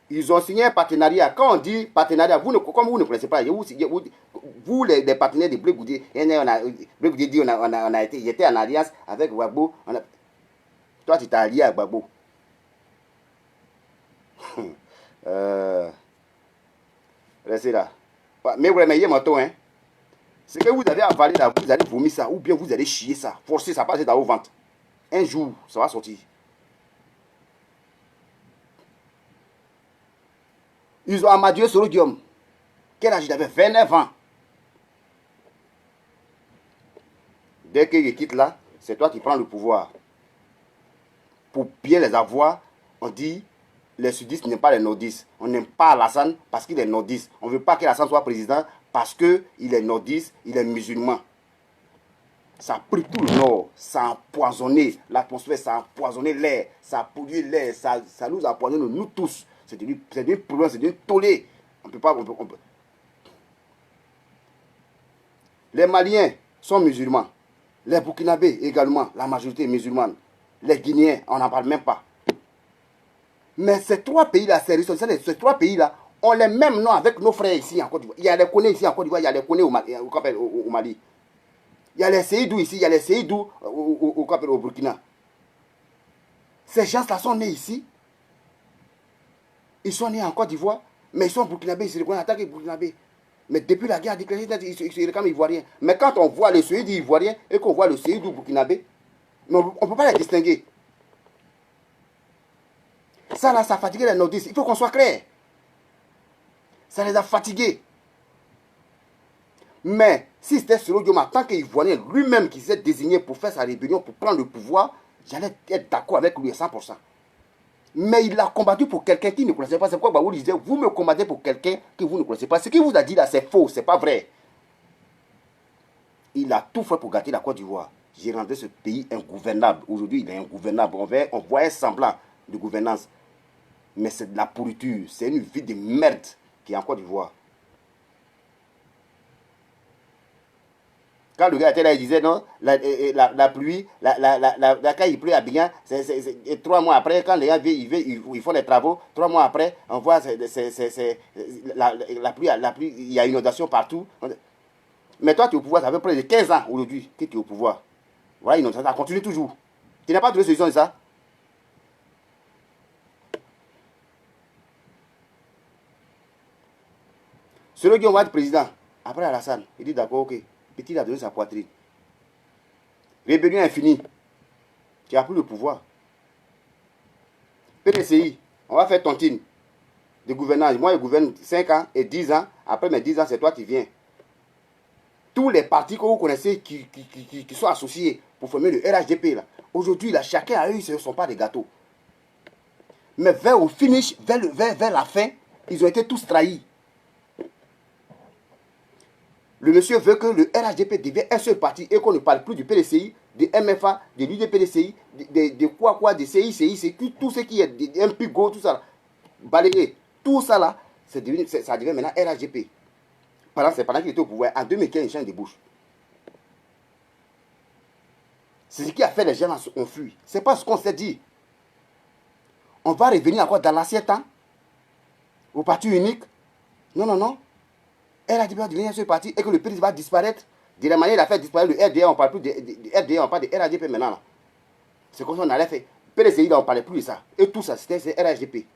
Ils ont signé un partenariat. Quand on dit partenariat, comme vous ne connaissez pas, vous les partenaires de Blé Goudé, Blé Goudé dit il était en alliance avec Gbagbo. Toi, tu t'es allié à Gbagbo. Restez là. Mais vous m'ayez moto, hein. Ce que vous avez avalé là, vous allez vomir ça, ou bien vous allez chier ça, forcer ça, passer dans vos ventres. Un jour, ça va sortir. Ils ont amadoué Solo Guillaume. Quel âge il avait? 29 ans. Dès qu'il quitte là, c'est toi qui prends le pouvoir. Pour bien les avoir, on dit les sudistes n'aiment pas les nordistes. On n'aime pas Alassane parce qu'il est nordiste. On ne veut pas qu'Alassane soit président parce qu'il est nordiste, il est musulman. Ça a pris tout le nord, ça a empoisonné l'atmosphère, ça a empoisonné l'air, ça a pollué l'air, ça nous a empoisonné nous tous. C'est devenu problème, c'est devenu tollé. On peut pas. Les Maliens sont musulmans. Les Burkinabés également, la majorité est musulmane. Les Guinéens, on n'en parle même pas. Mais ces trois pays-là, ces trois pays-là ont les mêmes noms avec nos frères ici en Côte d'Ivoire. Il y a les Koné ici en Côte d'Ivoire, il y a les Koné au Mali. Il y a les Seydou ici, il y a les Seydou au Burkina. Ces gens-là sont nés ici. Ils sont nés en Côte d'Ivoire, mais ils sont burkinabés, ils se reconnaissent en tant que burkinabés. Mais depuis la guerre déclenchée, ils se réclament ivoiriens. Mais quand on voit le Seydou ivoirien et qu'on voit le Seydou burkinabé, on ne peut pas les distinguer. Ça là, ça a fatigué les nordistes. Il faut qu'on soit clair. Ça les a fatigués. Mais si c'était Solo Guillaume, en tant qu'Ivoirien, lui-même qui s'est désigné pour faire sa rébellion, pour prendre le pouvoir, j'allais être d'accord avec lui à 100%. Mais il a combattu pour quelqu'un qui ne connaissait pas. C'est pourquoi Gbagbo disait, vous me combattez pour quelqu'un que vous ne connaissez pas. Ce qu'il vous a dit là, c'est faux, c'est pas vrai. Il a tout fait pour gâter la Côte d'Ivoire. J'ai rendu ce pays ingouvernable. Aujourd'hui, il est ingouvernable. On voit un semblant de gouvernance. Mais c'est de la pourriture. C'est une vie de merde qui est en Côte d'Ivoire. Quand le gars était là, il disait non, la pluie, quand il pleut à Bignan, et 3 mois après, quand les gens ils font des travaux, 3 mois après, on voit la pluie, il y a une inondation partout. Mais toi, tu es au pouvoir, ça fait près de 15 ans aujourd'hui que tu es au pouvoir. Voilà, l'inondation, ça continue toujours. Tu n'as pas trouvé solution de ça? Celui qui va être président, après Alassane, il dit d'accord, ok. Petit, il a donné sa poitrine. Rébellion infinie. Tu n'as plus le pouvoir. PDCI, on va faire tontine de gouvernance. Moi, je gouverne 5 ans et 10 ans. Après mes 10 ans, c'est toi qui viens. Tous les partis que vous connaissez qui sont associés pour former le RHDP, là, aujourd'hui, là, chacun a eu, ce ne sont pas des gâteaux. Mais vers au finish, vers la fin, ils ont été tous trahis. Le monsieur veut que le RHDP devienne un seul parti et qu'on ne parle plus du PDCI, de MFA, de l'UDPDCI, de quoi, de CICI, tout ce qui est de MPGO, tout ça là. Balayé. Tout ça là, ça devient maintenant RHDP. C'est pendant qu'il était au pouvoir. En 2015, il change de bouche. C'est ce qui a fait les gens ont fui. C'est pas ce qu'on s'est dit. On va revenir encore dans l'ancien temps, au parti unique. Non, non, non. RHDP va devenir un seul parti et que le PDC va disparaître. De la manière il a fait disparaître le RDA, on ne parle plus de RDA, on parle de RHDP maintenant. Là. C'est comme ça qu'on allait faire. PDCI, là, on ne parlait plus de ça. Et tout ça, c'était RHDP.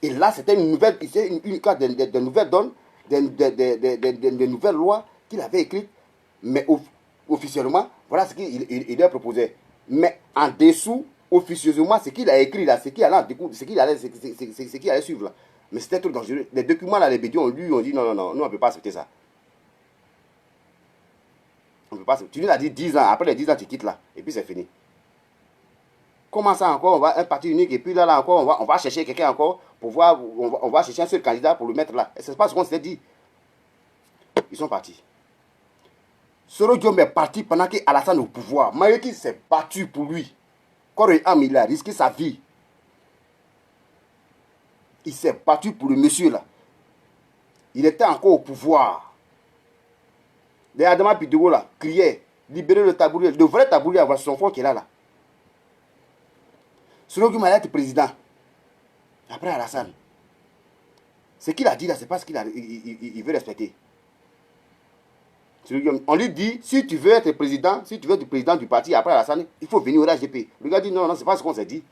Et là, c'était une nouvelle, de nouvelles donnes, de nouvelles lois qu'il avait écrites. Mais officiellement, voilà ce qu'il leur proposait. Mais en dessous, officieusement, ce qu'il a écrit là, ce qu'il allait suivre là. Mais c'était trop dangereux. Les documents là, les bédions ont lu, on dit non, non, non, nous on ne peut pas accepter ça. On ne peut pas accepter. Tu nous as dit 10 ans, après les 10 ans, tu quittes là. Et puis c'est fini. Comment ça encore, on va un parti unique et puis là encore, on va chercher quelqu'un encore pour voir, on va chercher un seul candidat pour le mettre là. Et c'est pas ce qu'on s'est dit. Ils sont partis. Soro Diom est parti pendant qu'Alassane est au pouvoir. Mayeki s'est battu pour lui. Corée-Am, il a risqué sa vie. Il s'est battu pour le monsieur là. Il était encore au pouvoir. Les Adama Pidougo là criaient, libérez le tabouret. Le vrai tabouret avoir son frère qui est là. Soro Diom allait être président. Après Alassane. Ce qu'il a dit là, c'est pas ce qu'il veut respecter. On lui dit, si tu veux être président, si tu veux être président du parti après Alassane, il faut venir au RHDP. Le gars dit, non, non, c'est pas ce qu'on s'est dit.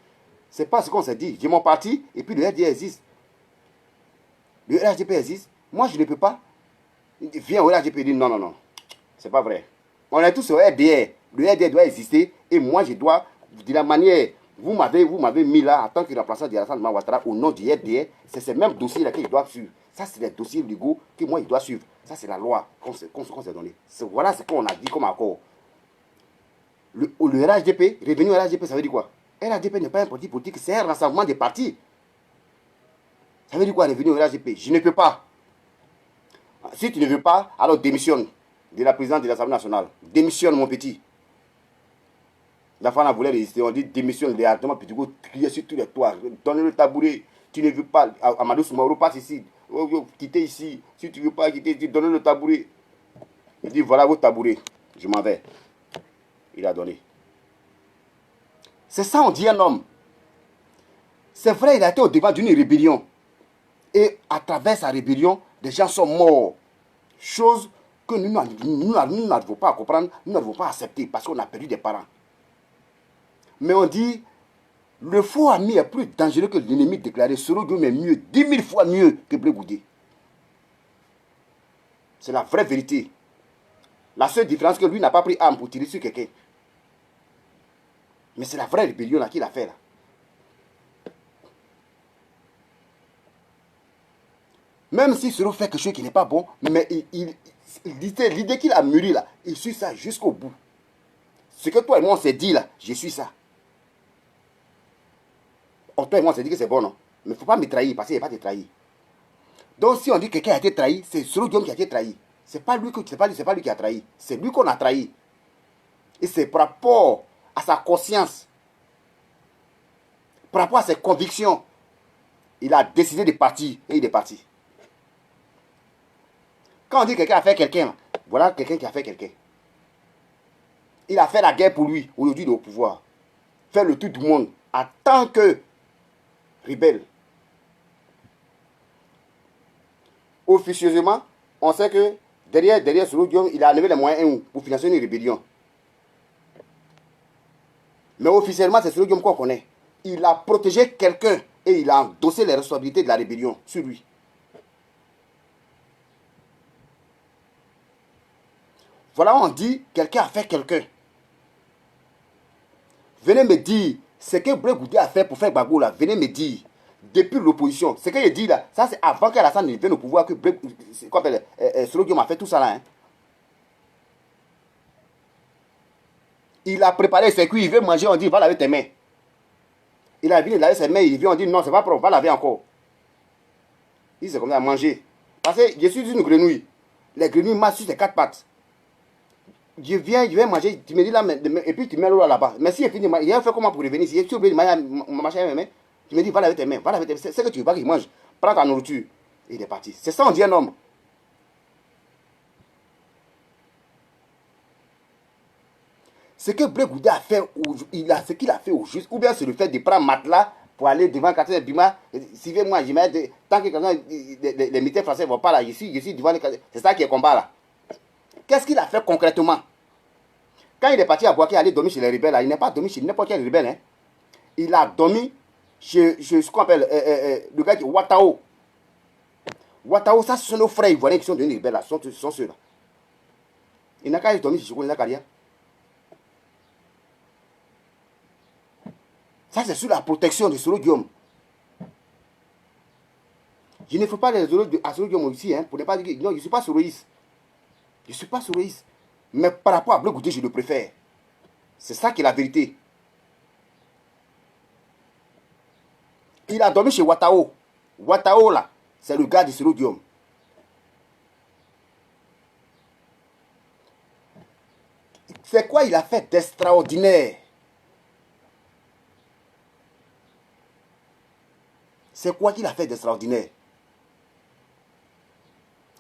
C'est pas ce qu'on s'est dit. J'ai mon parti et puis le RHDP existe. Le RHDP existe. Moi, je ne peux pas. Viens au RHDP et dit, non, non, non. C'est pas vrai. On est tous au RDR. Le RDR doit exister et moi, je dois, de la manière, vous m'avez mis là en tant que remplaçant d'Alassane Ouattara au nom du RDR. C'est ce même dossier là qu'il doit suivre. Ça, c'est les dossiers légaux que moi, il doit suivre. Ça, c'est la loi qu'on s'est donnée. Voilà ce qu'on a dit comme accord. Le RHDP, revenir au RHDP, ça veut dire quoi? RHDP n'est pas un parti politique, c'est un rassemblement des partis. Ça veut dire quoi, revenir au RHDP? Je ne peux pas. Si tu ne veux pas, alors démissionne de la présidence de l'Assemblée nationale. Démissionne, mon petit. La femme a voulu résister. On dit démissionne. Les Adama Pidougo crier sur tous les toits. Donne le tabouret. Tu ne veux pas. Amadou Soumaoro passe ici. Quittez ici. Si tu ne veux pas quitter, donne le tabouret. Il dit voilà votre tabouret. Je m'en vais. Il a donné. C'est ça, on dit un homme. C'est vrai, il a été au devant d'une rébellion. Et à travers sa rébellion, des gens sont morts. Chose que nous n'arrivons pas à comprendre, nous n'arrivons pas à accepter parce qu'on a perdu des parents. Mais on dit, le faux ami est plus dangereux que l'ennemi déclaré. Soro Diom est mieux, 10 000 fois mieux que Blé Goudé. C'est la vraie vérité. La seule différence, c'est que lui n'a pas pris arme pour tirer sur quelqu'un. Mais c'est la vraie rébellion là qu'il a fait là. Même si Soro fait quelque chose qui n'est pas bon, mais l'idée qu'il a mûri là, il suit ça jusqu'au bout. Ce que toi et moi on s'est dit là, je suis ça. Toi et moi on s'est dit que c'est bon, non? Mais il ne faut pas me trahir parce qu'il n'y a pas de trahir. Donc si on dit que quelqu'un a été trahi, c'est Soro Diom qui a été trahi. C'est pas lui qui a trahi. C'est lui qu'on a trahi. Et c'est par rapport à sa conscience, par rapport à ses convictions, il a décidé de partir et il est parti. Quand on dit que quelqu'un a fait quelqu'un, voilà quelqu'un qui a fait quelqu'un. Il a fait la guerre pour lui, aujourd'hui il est au pouvoir. Faire le tour du monde en tant que rebelle. Officieusement, on sait que derrière Soro Diom, il a enlevé les moyens pour financer une rébellion. Mais officiellement, c'est Soro Diom qu'on connaît. Il a protégé quelqu'un et il a endossé les responsabilités de la rébellion sur lui. Voilà, on dit, quelqu'un a fait quelqu'un. Venez me dire, ce que Blé Goudé a fait pour faire Gbagbo là, venez me dire, depuis l'opposition, ce qu'il dit là, ça c'est avant qu'Alassane ne vienne au pouvoir, que Soro Diom a fait tout ça là. Hein. Il a préparé ses cuits, il veut manger, on dit, va laver tes mains. Il a vu laver ses mains, il vient, on dit non, c'est pas propre, va laver encore. Il s'est comme ça à manger. Parce que je suis une grenouille. Les grenouilles marchent sur ses quatre pattes. Je viens manger, tu me dis là, et puis tu mets l'eau là-bas. Mais si il finit, il a fait comment pour revenir? Si tu oublies de manger avec mes mains, tu me dis va laver tes mains, va laver tes mains. C'est que tu veux pas qu'il mange. Prends ta nourriture. Et il est parti. C'est ça, on dit un homme. Ce que Blé Goudé a fait, ce qu'il a fait au juste, ou bien c'est le fait de prendre matelas pour aller devant Catherine Bima. Si moi, je mets, tant que les militaires français ne vont pas là, je suis devant les. C'est ça qui est combat là. Qu'est-ce qu'il a fait concrètement? Quand il est parti à Boaké aller dormir chez les rebelles, là, il n'est pas dormi chez n'importe quel rebelle. Hein. Il a dormi chez ce qu'on appelle le gars qui Ouattao. Ouattao, ça, ce sont nos frères ivoiriens qui sont devenus rebelles là, ce sont ceux-là. Il n'a qu'à aller dormir chez Choukouné Zakaria. Ça, c'est sur la protection de Soro Guillaume. Je ne fais pas les Soro Guillaume ici, hein, pour ne pas dire que non, je ne suis pas soroïste. Je ne suis pas soroïste. Mais par rapport à Blé Goudé, je le préfère. C'est ça qui est la vérité. Il a dormi chez Ouattao. Ouattao, là, c'est le gars de Soro Guillaume. C'est quoi il a fait d'extraordinaire? C'est quoi qu'il a fait d'extraordinaire?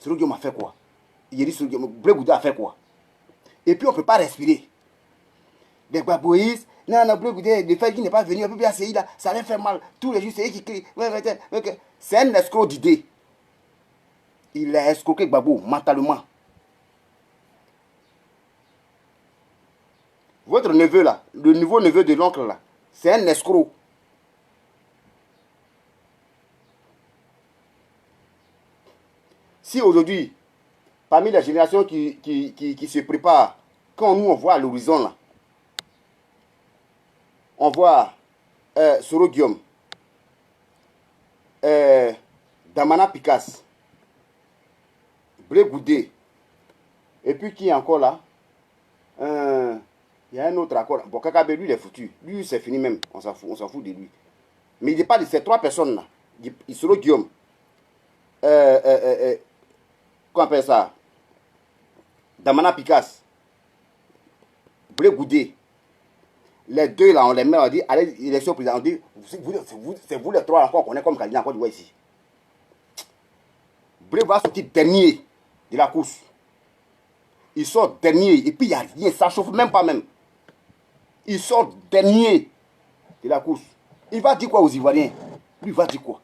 Soro Guillaume a fait quoi? Il dit Soro Guillaume, Blé Goudé a fait quoi? Et puis on ne peut pas respirer. Les Gbagboïs, non, Blé Goudé, le fait qu'il n'est pas venu, on peut bien essayer là, ça allait faire mal. Tous les jours, c'est eux qui crient. C'est un escroc d'idées. Il a escroqué Gbagbo mentalement. Votre neveu là, le nouveau neveu de l'oncle là, c'est un escroc. Si aujourd'hui, parmi les générations qui se préparent, quand nous on voit à l'horizon là, on voit Soro Guillaume, Damana Picasse, Blé Goudé, et puis qui est encore là? Il y a un autre accord. Bon, Kakabe, lui, il est foutu. Lui, c'est fini même. On s'en fout de lui. Mais il n'est pas de ces trois personnes-là. Soro Guillaume, qu'on appelle ça? Damana Picasse, Blé Goudé. Les deux là, on les met, on dit, allez, élection présidentielle, on dit, c'est vous les trois encore qu'on est comme candidat encore du ici. Blé va sortir dernier de la course. Il sort dernier, et puis il n'y a rien, ça chauffe même pas même. Il sort dernier de la course. Il va dire quoi aux Ivoiriens? Lui, il va dire quoi?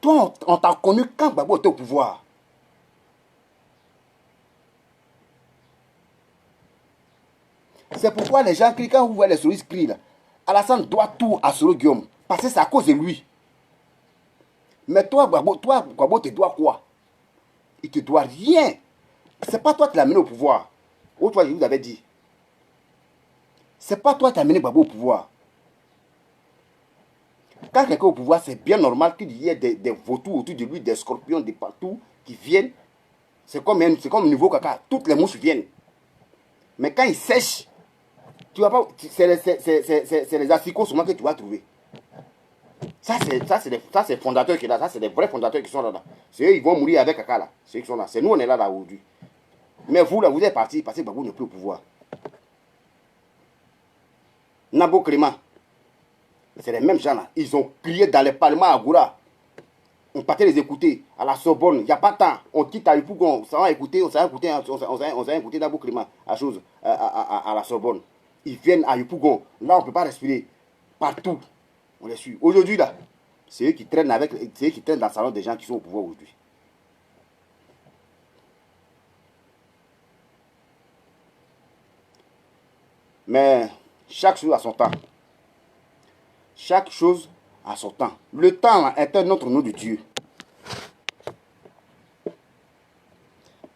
Toi, on t'a connu quand Gbagbo était au pouvoir. C'est pourquoi les gens crient, quand vous voyez les soroistes crient là, Alassane doit tout à Soro Guillaume. Parce que c'est à cause de lui. Mais toi, Gbagbo te doit quoi? Il te doit rien. C'est pas toi qui l'as mené au pouvoir. Autrefois, je vous avais dit. C'est pas toi qui as mené Gbagbo au pouvoir. Quand quelqu'un est au pouvoir, c'est bien normal qu'il y ait des vautours autour de lui, des scorpions de partout qui viennent. C'est comme un nouveau caca. Toutes les mouches viennent. Mais quand il sèche, tu vas pas. C'est les asticots seulement que tu vas trouver. Ça, c'est fondateurs qui sont là. Ça, c'est des vrais fondateurs qui sont là. C'est eux, ils vont mourir avec caca là. C'est eux qui sont là. C'est nous, on est là aujourd'hui. Mais vous, là, vous êtes partis parce que Gbagbo n'est plus au pouvoir. Nabo Clément, c'est les mêmes gens là. Ils ont crié dans les parlements à Goura. On partait les écouter à la Sorbonne. Il n'y a pas de temps. On quitte à Yopougon. On s'en écouter. On s'en écouter Nabo Clément à la Sorbonne. Ils viennent à Yopougon. Là, on ne peut pas respirer. Partout. On les suit. Aujourd'hui, là, c'est eux qui traînent dans le salon des gens qui sont au pouvoir aujourd'hui. Mais chaque chose a son temps. Chaque chose a son temps. Le temps est un autre nom de Dieu.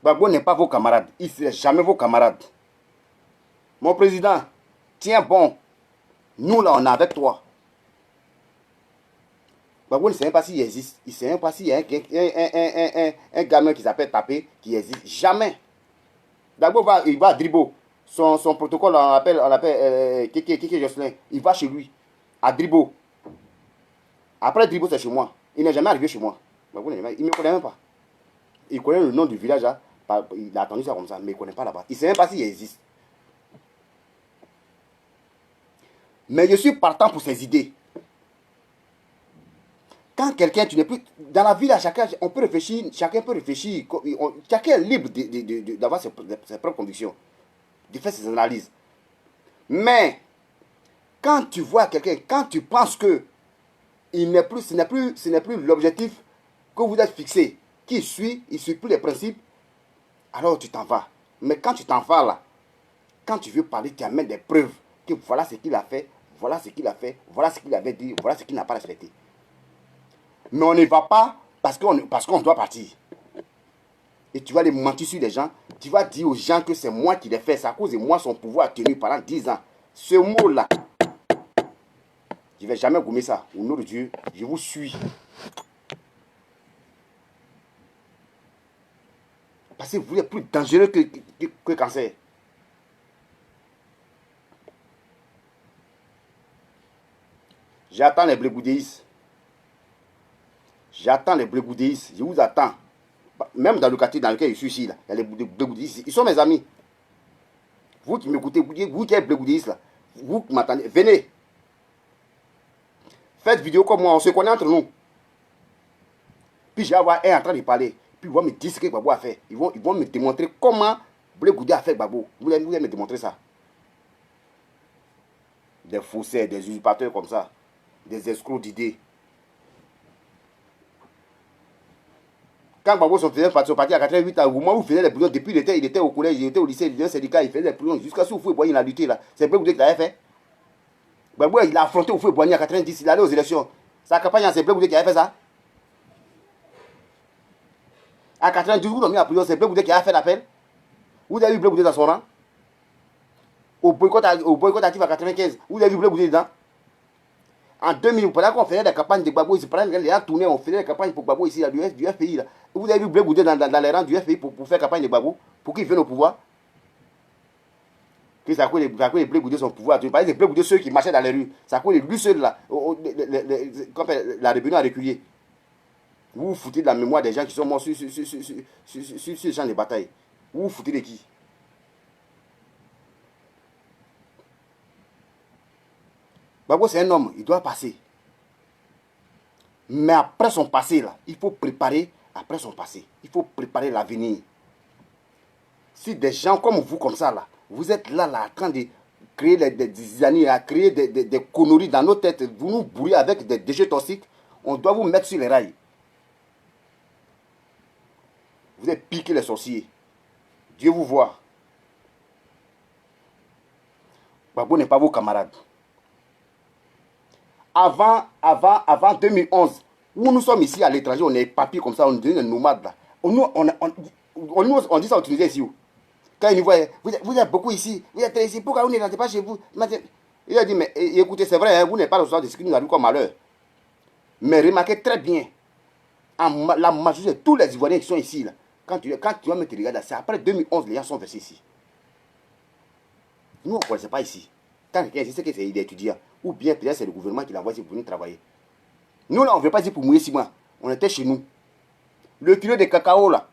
Gbagbo n'est pas vos camarades. Il ne sera jamais vos camarades. Mon président, tiens bon. Nous là, on est avec toi. Gbagbo ne sait même pas s'il existe. Il ne sait même pas s'il y a un gamin qui s'appelle Tapé qui existe. Jamais. Gbagbo il va à Dribo. son protocole, on l'appelle Kéké Jocelyn. Il va chez lui, à Dribo. Après Dribo, c'est chez moi. Il n'est jamais arrivé chez moi. Il ne me connaît même pas. Il connaît le nom du village là. Il a attendu ça comme ça, mais il ne connaît pas là-bas. Il ne sait même pas s'il existe. Mais je suis partant pour ses idées. Quand quelqu'un, tu n'es plus... Dans la vie, là, chacun, on peut réfléchir, chacun peut réfléchir. Chacun est libre d'avoir ses propres convictions, de faire ses analyses. Mais, quand tu vois quelqu'un, quand tu penses que ce n'est plus l'objectif que vous êtes fixé, il suit plus les principes, alors tu t'en vas. Mais quand tu t'en vas là, quand tu veux parler, tu amènes des preuves que voilà ce qu'il a fait, voilà ce qu'il a fait, voilà ce qu'il avait dit, voilà ce qu'il n'a pas respecté. Mais on ne va pas parce qu'on doit partir. Et tu vas les mentir sur les gens. Tu vas dire aux gens que c'est moi qui l'ai fait. C'est à cause de moi son pouvoir a tenu pendant 10 ans. Ce mot-là, je ne vais jamais gommer ça. Au nom de Dieu, je vous suis. Parce que vous êtes plus dangereux que cancer. J'attends les bléboudeïs. J'attends les bléboudeïs. Je vous attends. Même dans le quartier dans lequel je suis ici, là, il y a les bléboudeïs. Ils sont mes amis. Vous qui m'écoutez, vous qui êtes bléboudeïs, là, vous qui m'attendez, venez. Faites vidéo comme moi, on se connaît entre nous. Puis je vais avoir un en train de parler. Puis ils vont me dire ce que Gbagbo a fait. Ils vont me démontrer comment Blé Goudé a fait Gbagbo. Vous allez me démontrer ça. Des faussaires, des usurpateurs comme ça. Des escrocs d'idées. Quand Gbagbo faisait partie à 88 ans, au moment où il faisait les prisons, depuis il était au collège, il était au lycée, il était au syndicat, il faisait des prisons. Jusqu'à ce qu'il il a lutté là. C'est Blé Goudé qui l'avait fait. Gbagbo, il a affronté Oufoué Boigny en 90, il est allé aux élections. Sa campagne, c'est Blé Goudé qui avait fait ça. À 92, vous l'avez mis en prison, c'est Blé Goudé qui a fait l'appel. Vous avez vu Blé Goudé dans son rang. Au boycott actif à 95, vous avez vu Blé Goudé dedans. En 2000, pendant qu'on faisait des campagnes de Gbagbo, les gens tournaient, on faisait des campagnes pour Gbagbo ici, là, du FPI. Là. Vous avez vu Blé Goudé dans les rangs du FPI pour faire campagne de Gbagbo, pour qu'il vienne au pouvoir. Que ça cause les Blé Goudé son pouvoir. Tu parles des Blé Goudé, ceux qui marchaient dans les rues. Ça cause lui seul là, la rébellion a reculé. Vous vous foutez de la mémoire des gens qui sont morts sur le champ de bataille. Vous vous foutez de qui? Gbagbo c'est un homme, il doit passer. Mais après son passé là, il faut préparer après son passé. Il faut préparer l'avenir. Si des gens comme vous comme ça là, vous êtes là en train de créer des années, à créer des conneries dans nos têtes, vous nous bourrez avec des déchets toxiques, on doit vous mettre sur les rails. Vous êtes piqué les sorciers. Dieu vous voit. Gbagbo n'est pas vos camarades. Avant 2011, où nous sommes ici à l'étranger, on est papiers comme ça, on devient des nomades là. On dit ça au Tunisien ici. Quand ils nous voient, vous êtes beaucoup ici, vous êtes ici, pourquoi vous ne rentrez pas chez vous? Il a dit, mais écoutez, c'est vrai, hein, vous n'êtes pas le soir de ce qui nous arrive comme malheur. Mais remarquez très bien, la majorité de tous les Ivoiriens qui sont ici, là, quand tu vas me te regarder, c'est après 2011, les gens sont versés ici. Nous, on ne connaissait pas ici. Quand quelqu'un dit que c'est étudiant, ou bien peut-être c'est le gouvernement qui l'envoie ici pour venir travailler. Nous, là, on ne veut pas dire pour mouiller 6 mois. On était chez nous. Le kilo de cacao, là,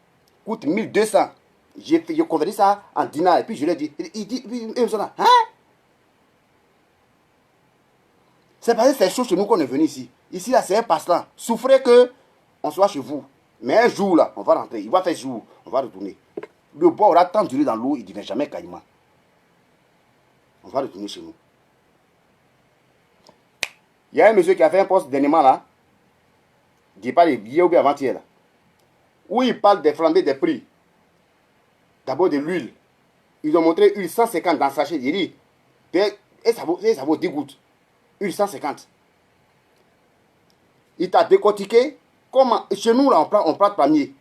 coûte 1200. J'ai converti ça en dinars, et puis je lui ai dit, il dit, hein? C'est parce que c'est chaud chez nous qu'on est venu ici. Ici, là, c'est un passe-temps. Souffrez que on soit chez vous. Mais un jour, là, on va rentrer. Il va faire jour. On va retourner. Le bois aura tant duré dans l'eau, il ne devient jamais caïman. On va retourner chez nous. Il y a un monsieur qui a fait un poste dernièrement, là. Il dit pas les billets ou bien avant-hier, là. Où il parle des flambées des prix. D'abord de l'huile. Ils ont montré huile 150 dans le sachet. Il dit, et ça vaut 10 gouttes. Huile 150. Il t'a décortiqué comment. Chez nous, là, on prend premier.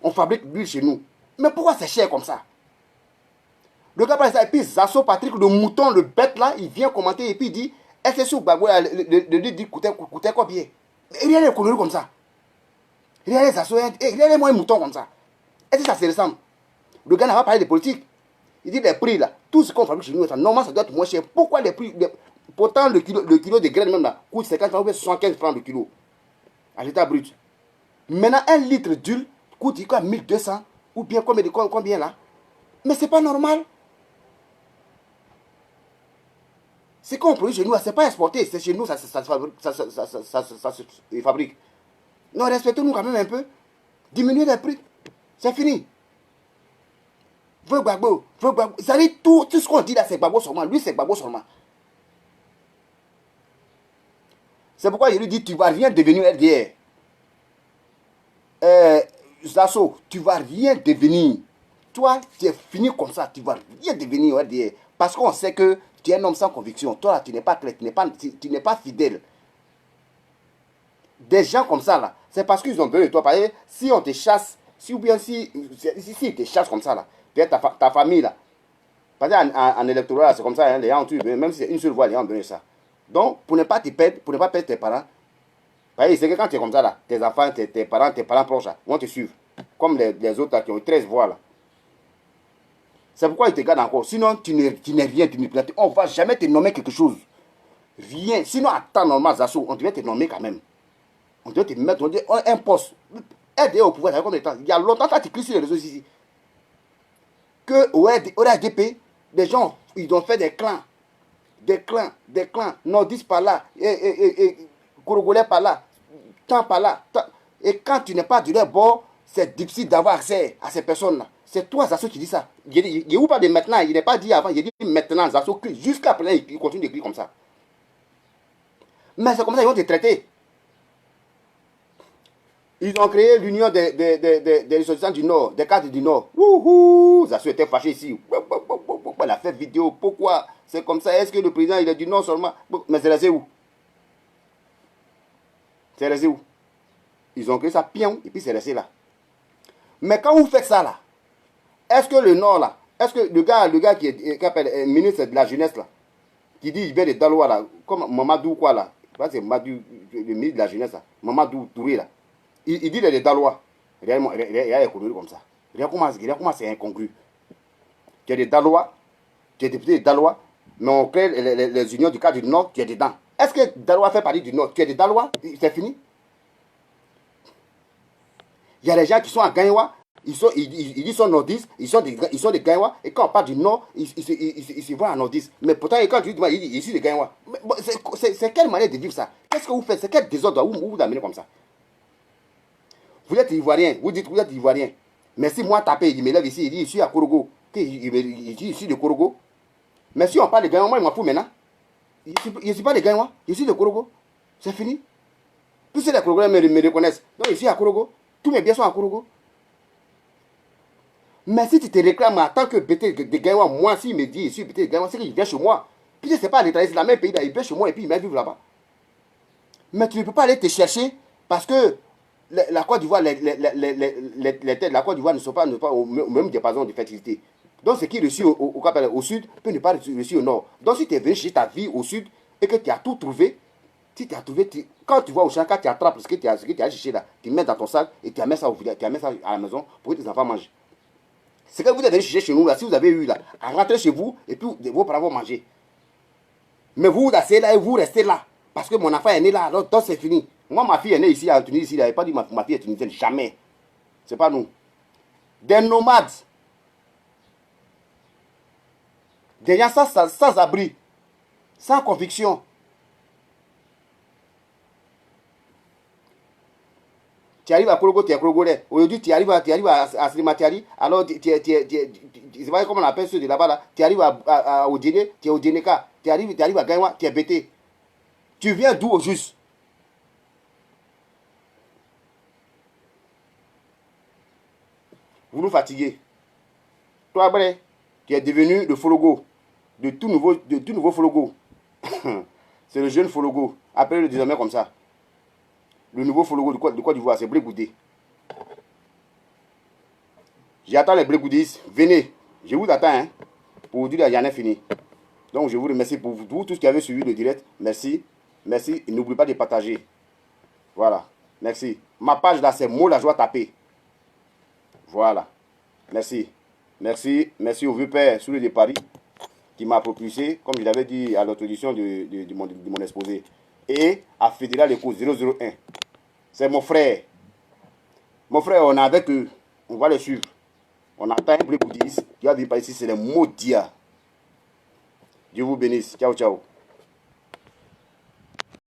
On fabrique l'huile chez nous. Mais pourquoi c'est cher comme ça? Le gars parle ça, et puis Zasso Patrick, le mouton, le bête là, il vient commenter et puis il dit, est-ce que sur Gbagbo, le dit coûtait combien? Il y a des conneries comme ça. Il y a des Zasso, il y a des moins moutons comme ça. Est-ce que ça se ressemble? Le gars n'a pas parlé de politique. Il dit les prix là, tout ce qu'on fabrique chez nous, normalement ça doit être moins cher. Pourquoi les prix pourtant le kilo de graines même là coûte 50 francs ou 75 francs le kilo à l'état brut. Maintenant, un litre d'huile coûte quoi, 1200 ou bien combien là? Mais c'est pas normal. Ce qu'on produit chez nous, c'est pas exporté, c'est chez nous, ça se fabrique. Non, respectez-nous quand même un peu. Diminuez les prix. C'est fini. Gbagbo. Ça dit tout ce qu'on dit là, c'est Gbagbo seulement. Lui, c'est Gbagbo seulement. C'est pourquoi je lui dis, tu ne vas rien devenir RDR. Zasso, tu ne vas rien devenir. Toi, tu es fini comme ça, tu ne vas rien devenir RDR. Parce qu'on sait que tu es un homme sans conviction. Toi, tu n'es pas clair, tu n'es pas fidèle. Des gens comme ça, là, c'est parce qu'ils ont besoin de toi. Parce que si on te chasse, si ils te chassent comme ça, là, peut-être ta famille, là, parce qu'en électorat, c'est comme ça, hein, les gens ont tué, même si c'est une seule voix, les gens ont besoin de ça. Donc, pour ne pas te perdre, pour ne pas perdre tes parents, c'est que quand tu es comme ça, là, tes enfants, tes parents proches, là, vont te suivre. Comme les autres là, qui ont 13 voix, là. C'est pourquoi ils te gardent encore. Sinon, tu n'es rien, on ne va jamais te nommer quelque chose. Rien. Sinon, à temps normal, Zasso, on devait te nommer quand même. On devait te mettre un poste. Aider au pouvoir, ça fait combien de temps? Il y a longtemps, quand tu cliques sur les réseaux ici, que au RDP, des gens, ils ont fait des clans. Des clans. Nordistes par là, Gorogolais par là, tant par là. Et quand tu n'es pas du leur bord, c'est difficile d'avoir accès à ces personnes-là. C'est toi, Zasso, qui dis ça. Il n'est pas de maintenant, il n'est pas dit avant, il dit maintenant, Zasso, jusqu'à présent, il continue d'écrire comme ça. Mais c'est comme ça qu'ils vont te traiter. Ils ont créé l'union des ressortissants du Nord, des cadres du Nord. Wouhou, Zasso était fâché ici. Il a fait vidéo. Pourquoi c'est comme ça? Est-ce que le président il est du Nord seulement? Mais c'est resté où? C'est resté où? Ils ont créé ça, pion, et puis c'est resté là. Mais quand vous faites ça là, est-ce que le Nord là, est-ce que le gars qui appelle ministre de la jeunesse là, qui dit il vient de Daloa là, comme Mamadou quoi là, c'est Mamadou, le ministre de la jeunesse là, Mamadou Touré là, il dit il est de Daloa. Réellement, il y a économie comme ça. Regarde comment c'est incongru. Tu es de Daloa, tu es député de Daloa, mais on crée les unions du cadre du Nord, tu es dedans. Est-ce que Daloa fait partie du Nord? Tu es de Daloa? C'est fini? Il y a des gens qui sont à Gagnoua, ils sont nordistes, ils sont des Gagnoua, et quand on parle du Nord, ils se voient en nordistes. Mais pourtant, quand tu dis, il dit, ici des Gagnoua. C'est quelle manière de vivre ça? Qu'est-ce que vous faites? C'est quel désordre? Où vous amenez comme ça? Vous êtes Ivoirien, vous dites que vous êtes Ivoirien. Mais si moi tapé, il me lève ici, il dit, je suis à Korogo. Il dit, je suis de Korogo. Mais si on parle de Gagnoua, moi, il m'en fout maintenant. Je ne suis pas de Gagnoua, je suis de Korogo. C'est fini. Tous ces Korogolais me reconnaissent. Donc, je suis à Korogo. Tous mes biens sont à Korogo. Mais si tu te réclames en tant que BT de Gagnoua, moi, s'il me dit, je suis BT de Gagnoua, c'est qu'il vient chez moi. Puis c'est pas à l'étranger, c'est la même pays, il vient chez moi et puis il vient vivre là-bas. Mais tu ne peux pas aller te chercher parce que la Côte d'Ivoire, la Côte d'Ivoire ne sont pas au même diapason de fertilité. Donc ce qui est reçu au sud peut ne pas être reçu au nord. Donc si tu es venu chercher ta vie au sud et que tu as tout trouvé, si tu as trouvé, quand tu vas au champ, quand tu attrapes ce que tu as cherché là, tu mets dans ton sac et tu amènes ça au village, tu amènes ça à la maison pour que tes enfants mangent. Ce que vous êtes venu chercher chez nous là, si vous avez eu là, à rentrer chez vous et puis vos parents vont manger. Mais vous asseyez là et vous restez là. Parce que mon enfant est né là, donc c'est fini. Moi, ma fille est née ici, à Tunisie, il n'avait pas dit ma fille est tunisienne, jamais. C'est pas nous. Des nomades. Des gens sans abri, sans conviction. Tu arrives à Korogo, tu es Korogolais. Aujourd'hui, tu arrives à Slimatiari, alors je ne sais pas comment on appelle ceux de là-bas, là. Tu arrives à Odine, tu es Odineka. Tu arrives à Gagnoua, tu es Bété. Tu viens d'où au juste? Vous nous fatiguez. Toi, Bré, tu es devenu le Fologo, de tout nouveau Fologo. C'est le jeune Fologo. Appelez-le désormais comme ça. Le nouveau Fologo de Côte d'Ivoire, c'est Bré Goudé. J'attends les Bré Goudis. Venez, je vous attends. Hein, pour vous dire qu'il y en a fini. Donc, je vous remercie pour vous tous qui avez suivi le direct. Merci. Merci. Et n'oubliez pas de partager. Voilà. Merci. Ma page là, c'est Mo la joie tapée. Voilà. Merci. Merci, merci au vieux père Soulé de Paris qui m'a propulsé, comme je l'avais dit à l'introduction de mon exposé. Et à Fédéral Eco 001. C'est mon frère. Mon frère, on est avec eux. On va les suivre. On attend un blé bouddhiste qui va venir par ici. C'est les maudits. Dieu vous bénisse. Ciao, ciao.